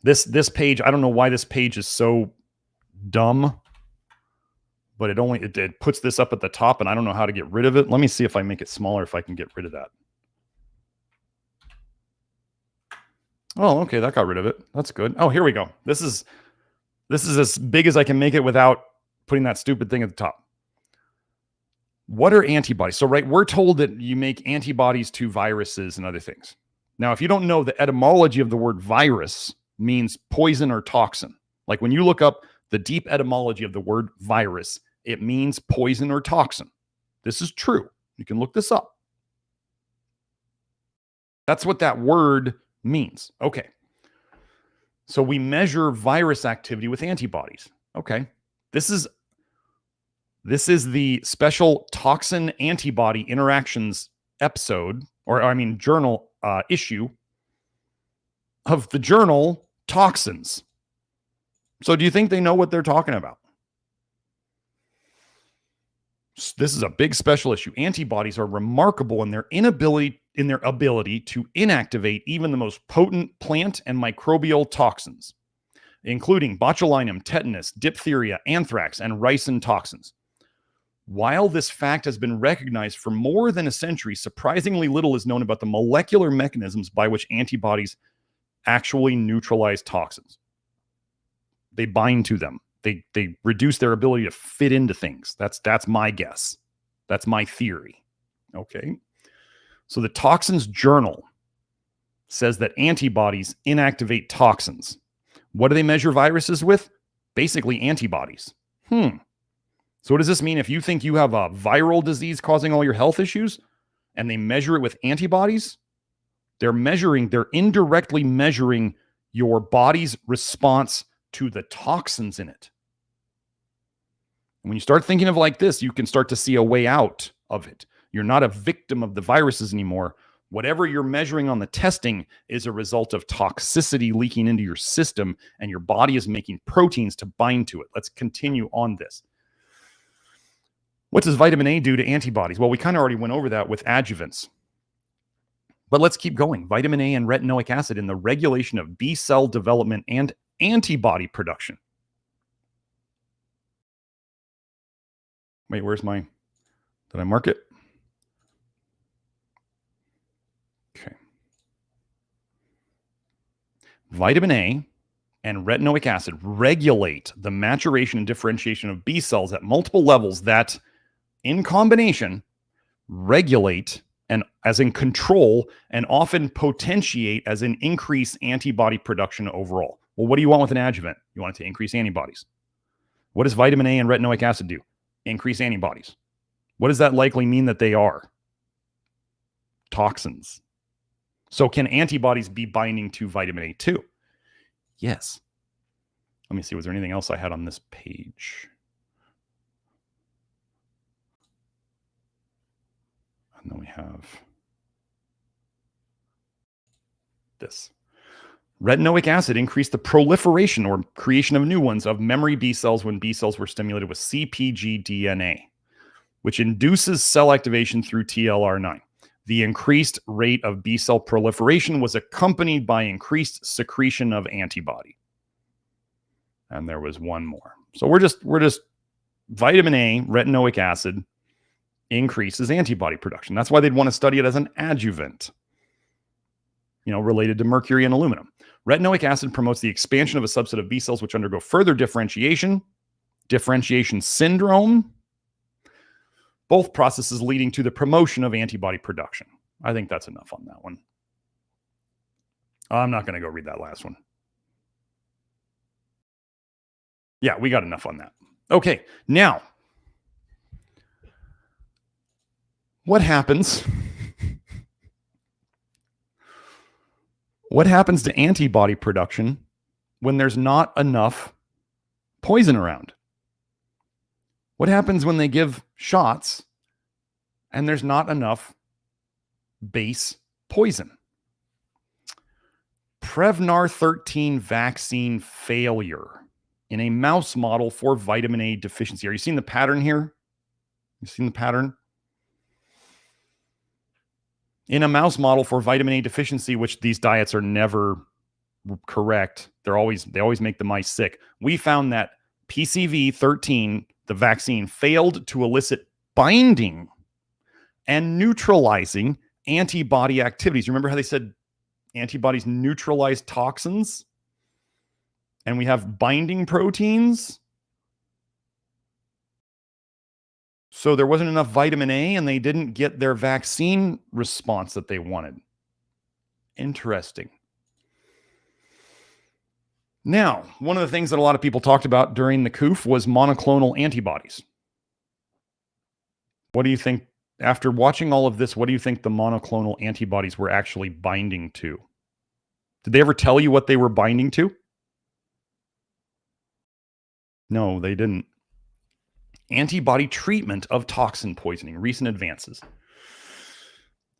This page, I don't know why this page is so dumb, but it puts this up at the top and I don't know how to get rid of it. Let me see if I make it smaller, if I can get rid of that. Oh, okay, that got rid of it. That's good. Oh, here we go. This is as big as I can make it without putting that stupid thing at the top. What are antibodies? So, right, we're told that you make antibodies to viruses and other things. Now, if you don't know, the etymology of the word virus means poison or toxin. Like when you look up the deep etymology of the word virus, it means poison or toxin. This is true. You can look this up. That's what that word means. Okay. So we measure virus activity with antibodies. Okay. This is the special toxin antibody interactions episode, or I mean journal issue of the journal Toxins. So do you think they know what they're talking about? This is a big special issue. Antibodies are remarkable in their ability to inactivate even the most potent plant and microbial toxins, including botulinum, tetanus, diphtheria, anthrax, and ricin toxins. While this fact has been recognized for more than a century, surprisingly little is known about the molecular mechanisms by which antibodies actually neutralize toxins. They bind to them. They reduce their ability to fit into things. That's my guess. That's my theory. Okay. So the Toxins Journal says that antibodies inactivate toxins. What do they measure viruses with? Basically antibodies. So what does this mean? If you think you have a viral disease causing all your health issues and they measure it with antibodies, they're indirectly measuring your body's response to the toxins in it. And when you start thinking of like this, you can start to see a way out of it. You're not a victim of the viruses anymore, Whatever you're measuring on the testing is a result of toxicity leaking into your system, and your body is making proteins to bind to it. Let's continue on this. What does vitamin A do to antibodies? Well, we kind of already went over that with adjuvants. But let's keep going. Vitamin A and retinoic acid in the regulation of B cell development and antibody production. Wait, where's my... Did I mark it? Okay. Vitamin A and retinoic acid regulate the maturation and differentiation of B cells at multiple levels that, in combination, regulate and as in control and often potentiate as in increase antibody production overall. Well, what do you want with an adjuvant? You want it to increase antibodies. What does vitamin A and retinoic acid do? Increase antibodies. What does that likely mean that they are? Toxins. So can antibodies be binding to vitamin A too? Yes. Let me see. Was there anything else I had on this page? And then we have this. Retinoic acid increased the proliferation or creation of new ones of memory B cells when B cells were stimulated with CpG-DNA, which induces cell activation through TLR9. The increased rate of B cell proliferation was accompanied by increased secretion of antibody. And there was one more. So we're just vitamin A, retinoic acid increases antibody production. That's why they'd want to study it as an adjuvant, related to mercury and aluminum. Retinoic acid promotes the expansion of a subset of B cells which undergo further differentiation syndrome, both processes leading to the promotion of antibody production. I think that's enough on that one. I'm not going to go read that last one. Yeah, we got enough on that. Okay, now, what happens? What happens to antibody production when there's not enough poison around? What happens when they give shots and there's not enough base poison? Prevnar 13 vaccine failure in a mouse model for vitamin A deficiency. Are you seeing the pattern here? You seen the pattern? In a mouse model for vitamin A deficiency, which these diets are never correct, they always make the mice sick. We found that PCV13, the vaccine, failed to elicit binding and neutralizing antibody activities. Remember how they said antibodies neutralize toxins? And we have binding proteins. So there wasn't enough vitamin A and they didn't get their vaccine response that they wanted. Interesting. Now, one of the things that a lot of people talked about during the COOF was monoclonal antibodies. What do you think, after watching all of this, what do you think the monoclonal antibodies were actually binding to? Did they ever tell you what they were binding to? No, they didn't. Antibody treatment of toxin poisoning, recent advances.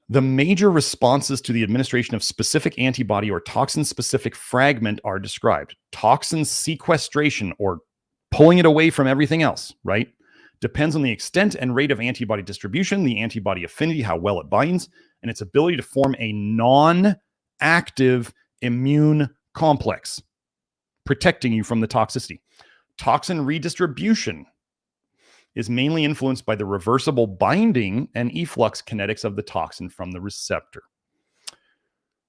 The major responses to the administration of specific antibody or toxin-specific fragment are described. Toxin sequestration, or pulling it away from everything else, right? Depends on the extent and rate of antibody distribution, the antibody affinity, how well it binds, and its ability to form a non-active immune complex, protecting you from the toxicity. Toxin redistribution is mainly influenced by the reversible binding and efflux kinetics of the toxin from the receptor.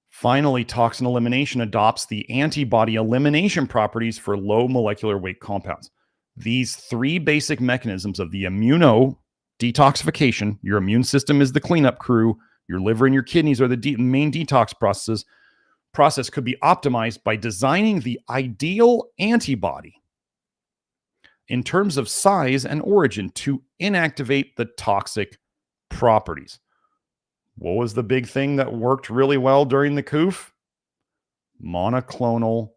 Finally, toxin elimination adopts the antibody elimination properties for low molecular weight compounds. These three basic mechanisms of the immuno-detoxification, your immune system is the cleanup crew, your liver and your kidneys are the main detox process could be optimized by designing the ideal antibody in terms of size and origin to inactivate the toxic properties. What was the big thing that worked really well during the COOF? Monoclonal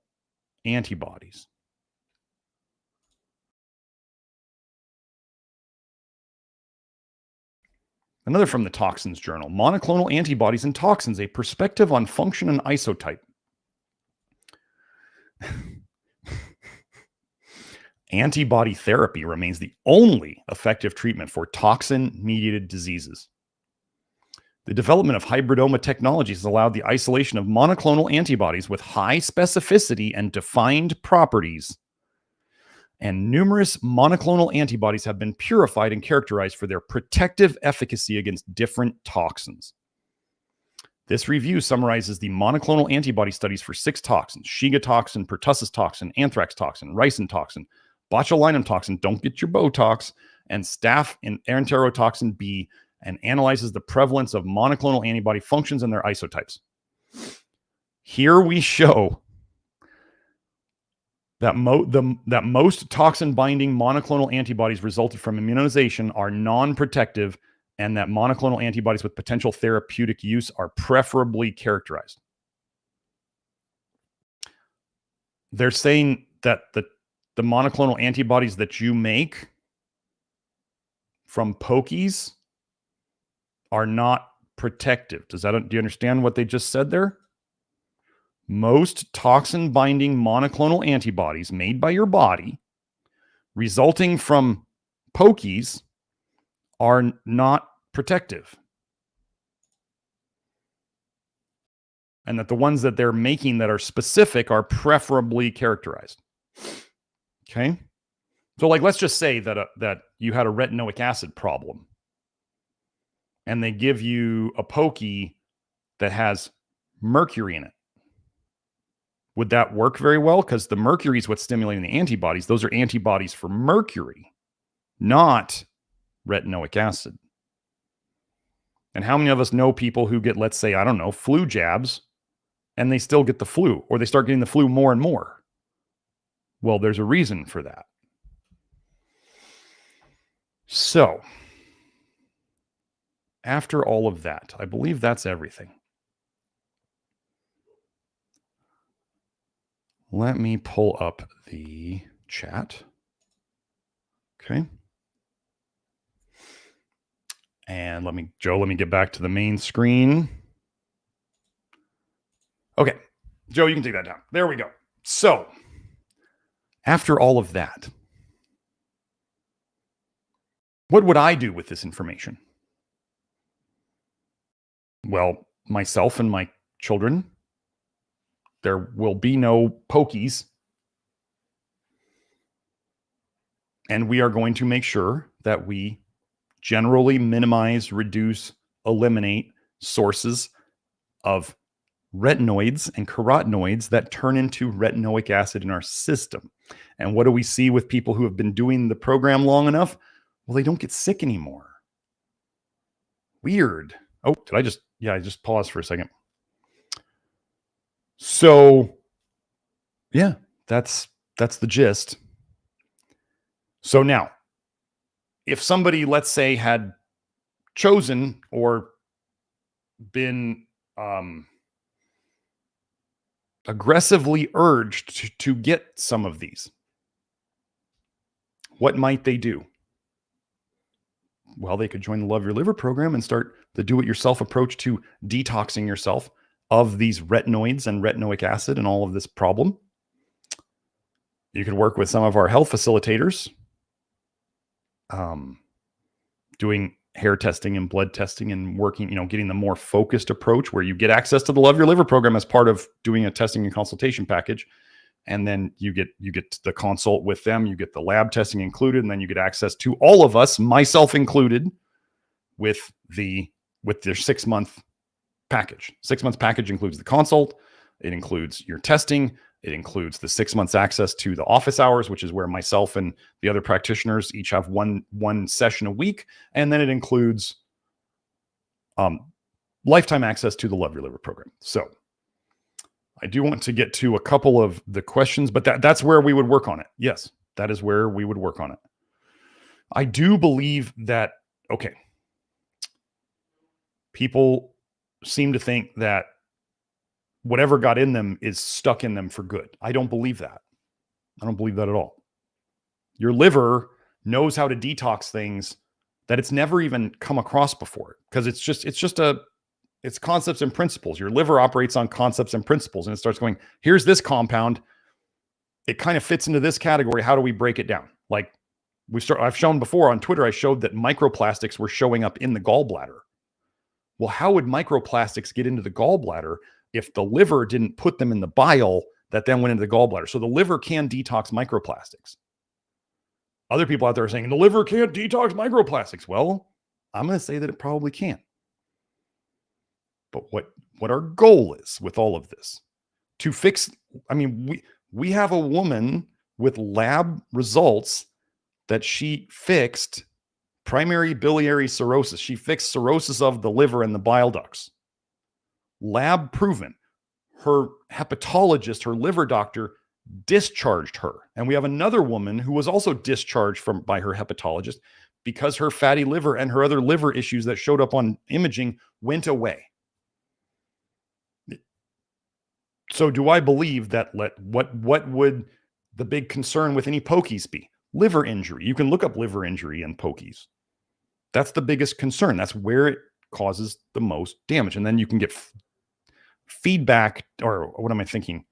antibodies. Another from the Toxins Journal, Monoclonal Antibodies and Toxins, a Perspective on Function and Isotype. Antibody therapy remains the only effective treatment for toxin-mediated diseases. The development of hybridoma technologies has allowed the isolation of monoclonal antibodies with high specificity and defined properties. And numerous monoclonal antibodies have been purified and characterized for their protective efficacy against different toxins. This review summarizes the monoclonal antibody studies for 6 toxins: Shiga toxin, pertussis toxin, anthrax toxin, ricin toxin, botulinum toxin, don't get your Botox, and staph and enterotoxin B, and analyzes the prevalence of monoclonal antibody functions and their isotypes. Here we show that most toxin-binding monoclonal antibodies resulted from immunization are non-protective, and that monoclonal antibodies with potential therapeutic use are preferably characterized. They're saying that the monoclonal antibodies that you make from pokies are not protective. Do you understand what they just said there? Most toxin-binding monoclonal antibodies made by your body resulting from pokies are not protective. And that the ones that they're making that are specific are preferably characterized. Okay? So like, let's just say that you had a retinoic acid problem and they give you a pokey that has mercury in it. Would that work very well? Because the mercury is what's stimulating the antibodies. Those are antibodies for mercury, not retinoic acid. And how many of us know people who get, let's say, I don't know, flu jabs, and they still get the flu, or they start getting the flu more and more? Well, there's a reason for that. So, after all of that, I believe that's everything. Let me pull up the chat. Okay. And let me get back to the main screen. Okay. Joe, you can take that down. There we go. So, after all of that, what would I do with this information? Well, myself and my children, there will be no pokies. And we are going to make sure that we generally minimize, reduce, eliminate sources of retinoids and carotenoids that turn into retinoic acid in our system. And what do we see with people who have been doing the program long enough? Well, they don't get sick anymore. Weird. Oh, I just paused for a second. So, yeah, that's the gist. So now, if somebody, let's say, had chosen or been aggressively urged to get some of these, what might they do? Well, they could join the Love Your Liver program and start the do-it-yourself approach to detoxing yourself of these retinoids and retinoic acid and all of this problem. You could work with some of our health facilitators, doing hair testing and blood testing and working, getting the more focused approach where you get access to the Love Your Liver program as part of doing a testing and consultation package. And then you get the consult with them, you get the lab testing included, and then you get access to all of us, myself included, with their 6-month package. 6 months package includes the consult, it includes your testing, it includes the 6 months access to the office hours, which is where myself and the other practitioners each have one session a week, and then it includes lifetime access to the Love Your Liver program. So I do want to get to a couple of the questions, but that's where we would work on it. Yes, that is where we would work on it. I do believe that, okay, people seem to think that whatever got in them is stuck in them for good. I don't believe that. I don't believe that at all. Your liver knows how to detox things that it's never even come across before, because it's concepts and principles. Your liver operates on concepts and principles, and it starts going, here's this compound. It kind of fits into this category. How do we break it down? Like I've shown before on Twitter, I showed that microplastics were showing up in the gallbladder. Well, how would microplastics get into the gallbladder if the liver didn't put them in the bile that then went into the gallbladder? So the liver can detox microplastics. Other people out there are saying the liver can't detox microplastics. Well, I'm going to say that it probably can. But what our goal is with all of this, to fix, I mean, we have a woman with lab results that she fixed primary biliary cirrhosis. She fixed cirrhosis of the liver and the bile ducts. Lab proven. Her hepatologist, her liver doctor, discharged her. And we have another woman who was also discharged by her hepatologist because her fatty liver and her other liver issues that showed up on imaging went away. So do I believe that what would the big concern with any pokies be? Liver injury. You can look up liver injury and pokies. That's the biggest concern. That's where it causes the most damage. And then you can get feedback, or what am I thinking?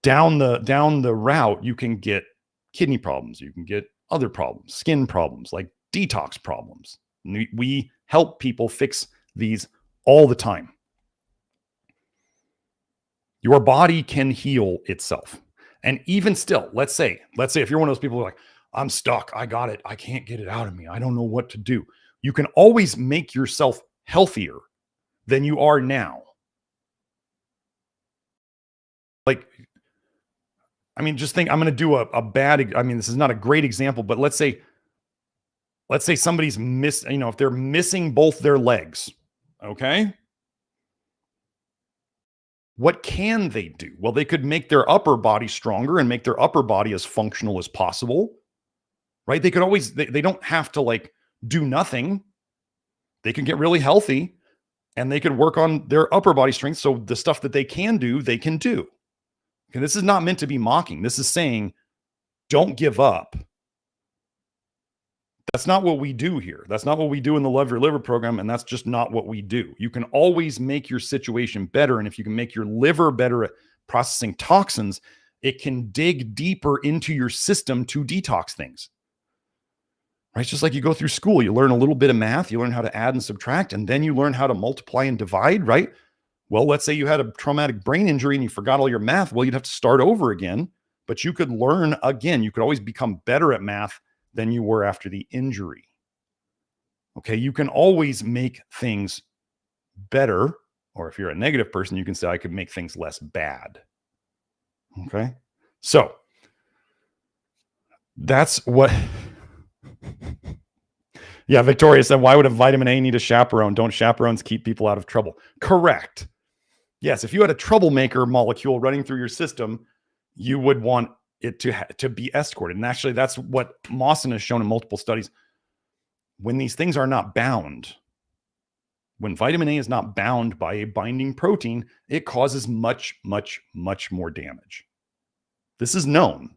Down the route, you can get kidney problems. You can get other problems, skin problems, like detox problems. We help people fix these all the time. Your body can heal itself. And even still, let's say if you're one of those people who are like, I'm stuck, I got it, I can't get it out of me, I don't know what to do. You can always make yourself healthier than you are now. Like, I mean, just think, I'm going to do a bad, I mean, this is not a great example, but let's say somebody's if they're missing both their legs, okay? What can they do? Well, they could make their upper body stronger and make their upper body as functional as possible, right? They could always, they don't have to like do nothing. They can get really healthy and they can work on their upper body strength. So the stuff that they can do, they can do. Okay, this is not meant to be mocking. This is saying, don't give up. That's not what we do here. That's not what we do in the Love Your Liver program, and that's just not what we do. You can always make your situation better, and if you can make your liver better at processing toxins, it can dig deeper into your system to detox things. Right? It's just like you go through school. You learn a little bit of math, you learn how to add and subtract, and then you learn how to multiply and divide, right? Well, let's say you had a traumatic brain injury and you forgot all your math. Well, you'd have to start over again, but you could learn again. You could always become better at math than you were after the injury. Okay, you can always make things better, or if you're a negative person, you can say, I could make things less bad. Okay, so that's what... Yeah, Victoria said, why would a vitamin A need a chaperone? Don't chaperones keep people out of trouble? Correct. Yes, if you had a troublemaker molecule running through your system, you would want it to be escorted. And actually, that's what Mawson has shown in multiple studies. When these things are not bound, when vitamin A is not bound by a binding protein, it causes much, much, much more damage. This is known.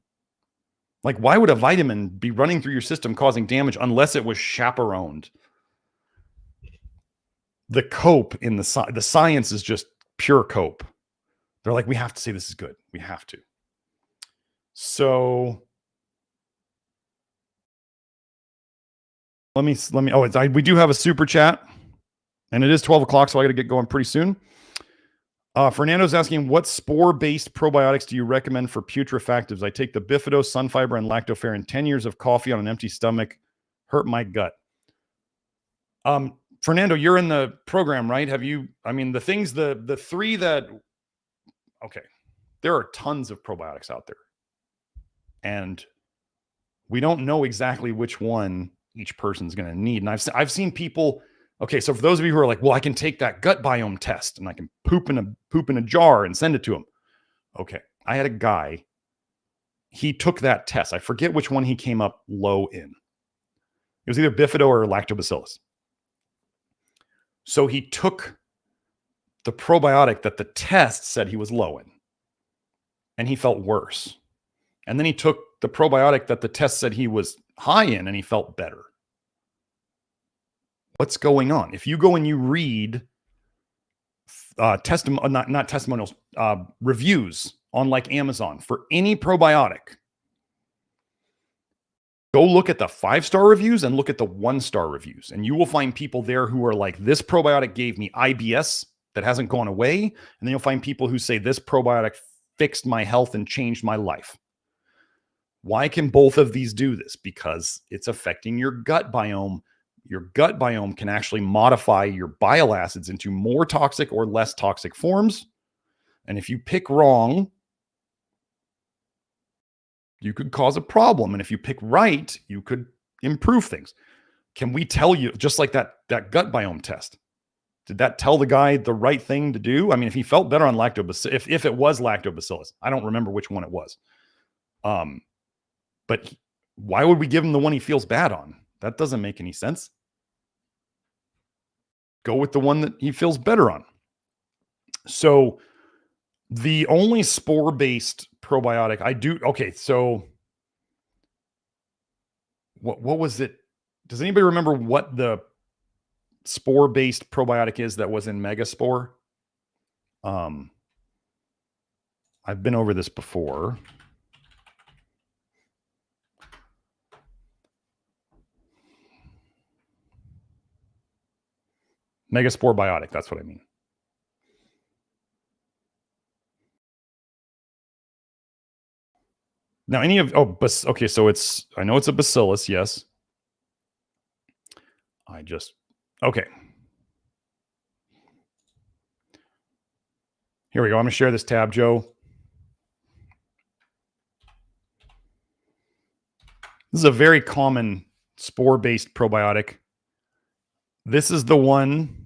Like, why would a vitamin be running through your system causing damage unless it was chaperoned? The cope in the science is just pure cope. They're like, we have to say this is good. We have to. So let me, we do have a super chat and it is 12 o'clock. So I got to get going pretty soon. Fernando's asking, what spore-based probiotics do you recommend for putrefactives? I take the Bifido, Sunfiber, and Lactoferrin. 10 years of coffee on an empty stomach hurt my gut. Fernando, you're in the program, right? Have you, I mean, the things, the three that, okay, there are tons of probiotics out there. And we don't know exactly which one each person's going to need. And I've seen people, okay, so for those of you who are like, well, I can take that gut biome test and I can poop in a jar and send it to him. Okay, I had a guy, he took that test. I forget which one he came up low in. It was either Bifido or Lactobacillus. So he took the probiotic that the test said he was low in, and he felt worse. And then he took the probiotic that the test said he was high in, and he felt better. What's going on? If you go and you read not testimonials, reviews on like Amazon for any probiotic, go look at the 5-star reviews and look at the 1-star reviews. And you will find people there who are like, this probiotic gave me IBS that hasn't gone away. And then you'll find people who say this probiotic fixed my health and changed my life. Why can both of these do this? Because it's affecting your gut biome. Your gut biome can actually modify your bile acids into more toxic or less toxic forms. And if you pick wrong, you could cause a problem. And if you pick right, you could improve things. Can we tell you, just like that gut biome test, did that tell the guy the right thing to do? I mean, if he felt better on lactobacillus, if it was lactobacillus, I don't remember which one it was. But why would we give him the one he feels bad on? That doesn't make any sense. Go with the one that he feels better on. So the only spore-based probiotic I do, okay, so what was it? Does anybody remember what the spore-based probiotic is that was in MegaSpore? I've been over this before. MegaSpore biotic, that's what I mean. Now, okay, so I know it's a bacillus, yes. Okay. Here we go. I'm going to share this tab, Joe. This is a very common spore-based probiotic. This is the one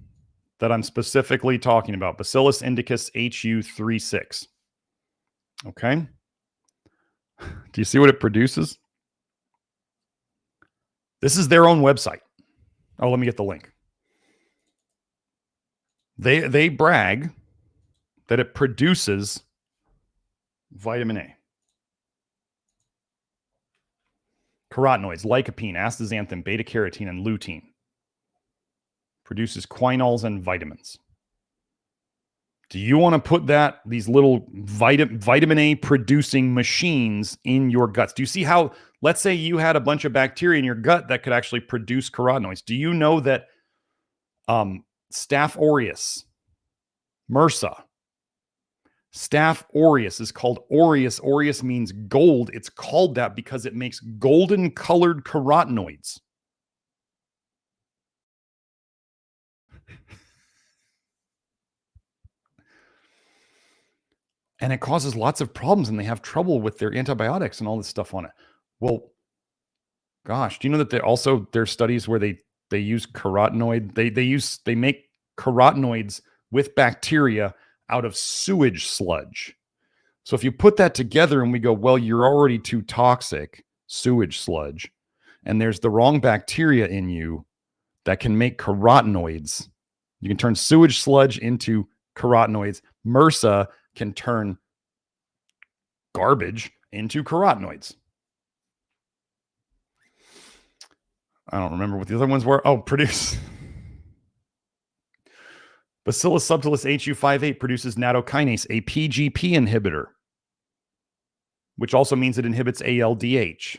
that I'm specifically talking about, Bacillus indicus HU36. Okay. Do you see what it produces? This is their own website. Oh, let me get the link. They brag that it produces vitamin A, carotenoids, lycopene, astaxanthin, beta-carotene, and lutein. Produces quinols and vitamins. Do you want to put these little vitamin A producing machines in your guts? Do you see how, let's say you had a bunch of bacteria in your gut that could actually produce carotenoids. Do you know that Staph aureus, MRSA, Staph aureus is called aureus. Aureus means gold. It's called that because it makes golden colored carotenoids. And it causes lots of problems, and they have trouble with their antibiotics and all this stuff on it. Well, gosh, do you know that there's studies where they use carotenoid, they make carotenoids with bacteria out of sewage sludge. So if you put that together and we go, well, you're already too toxic, sewage sludge, and there's the wrong bacteria in you that can make carotenoids. You can turn sewage sludge into carotenoids. MRSA can turn garbage into carotenoids. I don't remember what the other ones were. Oh, produce. Bacillus subtilis HU58 produces nattokinase, a PGP inhibitor, which also means it inhibits ALDH.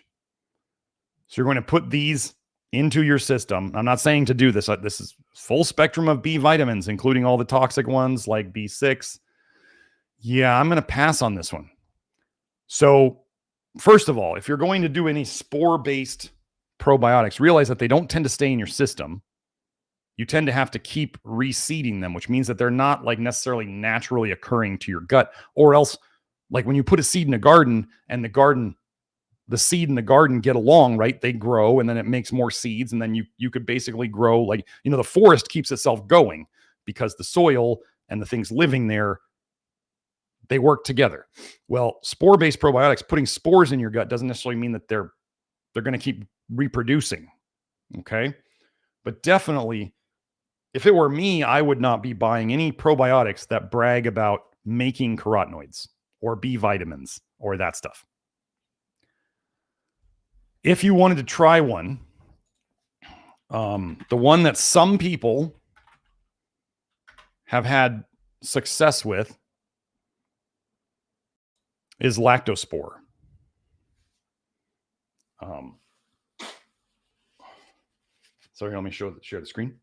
So you're going to put these into your system. I'm not saying to do this. This is full spectrum of B vitamins, including all the toxic ones like B6. Yeah, I'm going to pass on this one. So first of all, if you're going to do any spore-based probiotics, realize that they don't tend to stay in your system. You tend to have to keep reseeding them, which means that they're not like necessarily naturally occurring to your gut, or else like when you put a seed in a garden and the seed in the garden get along, right? They grow and then it makes more seeds. And then you could basically grow like, the forest keeps itself going because the soil and the things living there, they work together. Well, spore-based probiotics, putting spores in your gut doesn't necessarily mean that they're going to keep reproducing. Okay. But definitely, if it were me, I would not be buying any probiotics that brag about making carotenoids or B vitamins or that stuff. If you wanted to try one, The one that some people have had success with is lactospore. Sorry, let me share the screen.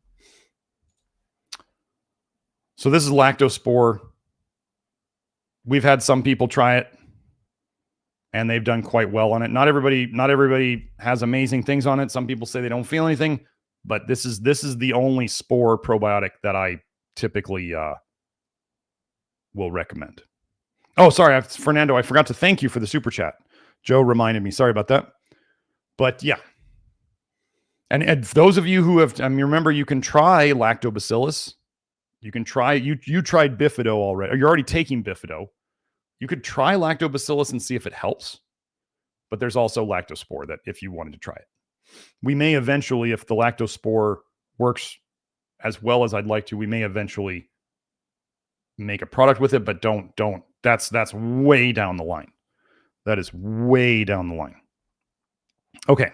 So this is lactospore. We've had some people try it, and they've done quite well on it. Not everybody has amazing things on it. Some people say they don't feel anything, but this is the only spore probiotic that I typically will recommend. Oh, sorry, Fernando, I forgot to thank you for the super chat. Joe reminded me. Sorry about that. But yeah. And those of you who have, remember, you can try lactobacillus. You can try, you tried Bifido already, or you're already taking Bifido. You could try lactobacillus and see if it helps. But there's also lactospore that if you wanted to try it. We may eventually, if the lactospore works as well as I'd like to, we may eventually make a product with it, but don't. That's way down the line. That is way down the line. Okay.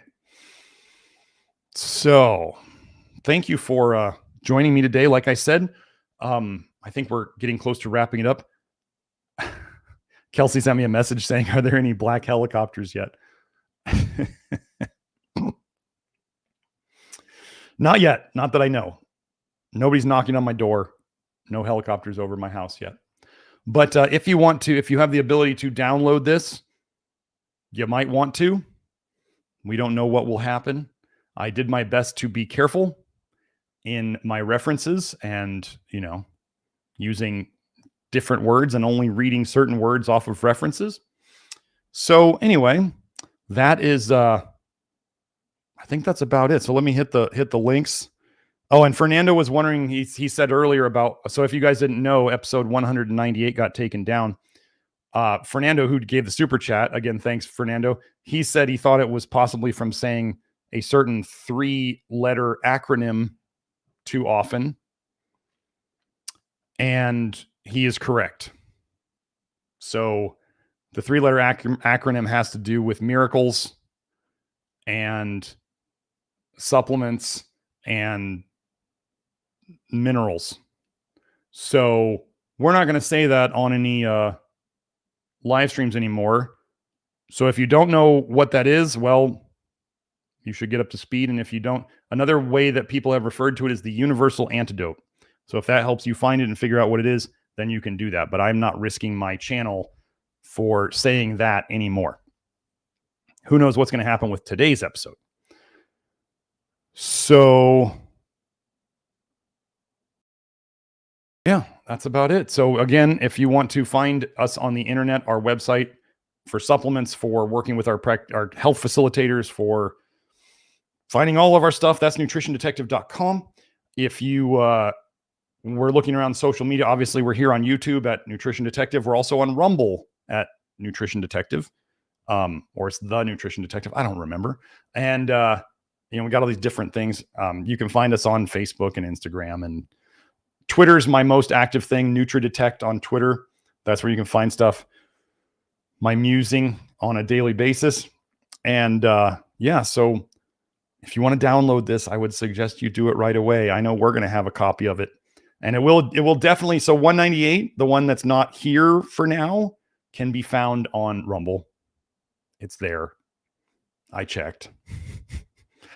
So thank you for joining me today. Like I said, I think we're getting close to wrapping it up. Kelsey sent me a message saying, are there any black helicopters yet? Not yet. Not that I know. Nobody's knocking on my door. No helicopters over my house yet. But if you want to, if you have the ability to download this, you might want to. We don't know what will happen. I did my best to be careful in my references and, using different words and only reading certain words off of references. So anyway, that is, I think that's about it. So let me hit the links. Oh, and Fernando was wondering, he said earlier about, so if you guys didn't know, episode 198 got taken down. Fernando, who gave the super chat, again, thanks, Fernando. He said he thought it was possibly from saying a certain 3-letter acronym too often. And he is correct. So the 3-letter acronym has to do with miracles and supplements and minerals. So we're not going to say that on any live streams anymore. So if you don't know what that is, well, you should get up to speed. And if you don't, another way that people have referred to it is the universal antidote. So if that helps you find it and figure out what it is, then you can do that. But I'm not risking my channel for saying that anymore. Who knows what's going to happen with today's episode? So yeah, that's about it. So again, if you want to find us on the internet, our website for supplements, for working with our health facilitators, for finding all of our stuff, that's nutritiondetective.com. If you we're looking around social media, obviously we're here on YouTube at Nutrition Detective. We're also on Rumble at Nutrition Detective, or it's the Nutrition Detective. I don't remember. And we got all these different things. You can find us on Facebook and Instagram, and Twitter's my most active thing. NutriDetect on Twitter. That's where you can find stuff. My musing on a daily basis. And yeah, so if you want to download this, I would suggest you do it right away. I know we're going to have a copy of it. And it will definitely, so 198, the one that's not here for now, can be found on Rumble. It's there. I checked.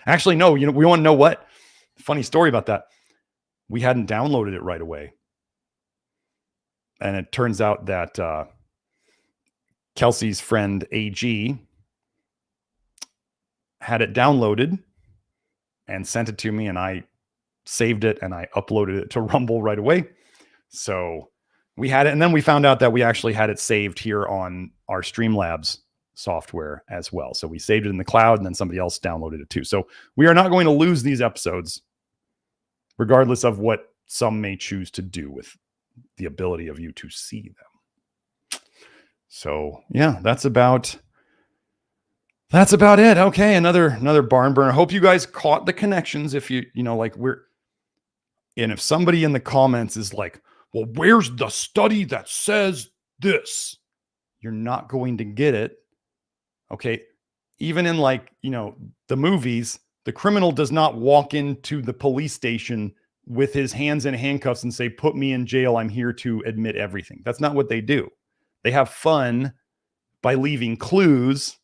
Actually, no, we want to know what? Funny story about that. We hadn't downloaded it right away. And it turns out that Kelsey's friend AG had it downloaded and sent it to me, and I saved it and I uploaded it to Rumble right away. So we had it, and then we found out that we actually had it saved here on our Streamlabs software as well. So we saved it in the cloud, and then somebody else downloaded it too. So we are not going to lose these episodes, regardless of what some may choose to do with the ability of you to see them. So yeah, that's about it. Okay, another barn burner. Hope you guys caught the connections. If and if somebody in the comments is like, well, where's the study that says this? You're not going to get it. Okay. Even in the movies, The criminal does not walk into the police station with his hands in handcuffs and say, put me in jail. I'm here to admit everything. That's not what they do. They have fun by leaving clues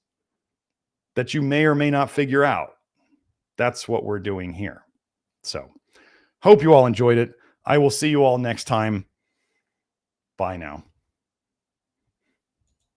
that you may or may not figure out. That's what we're doing here. So, hope you all enjoyed it. I will see you all next time. Bye now.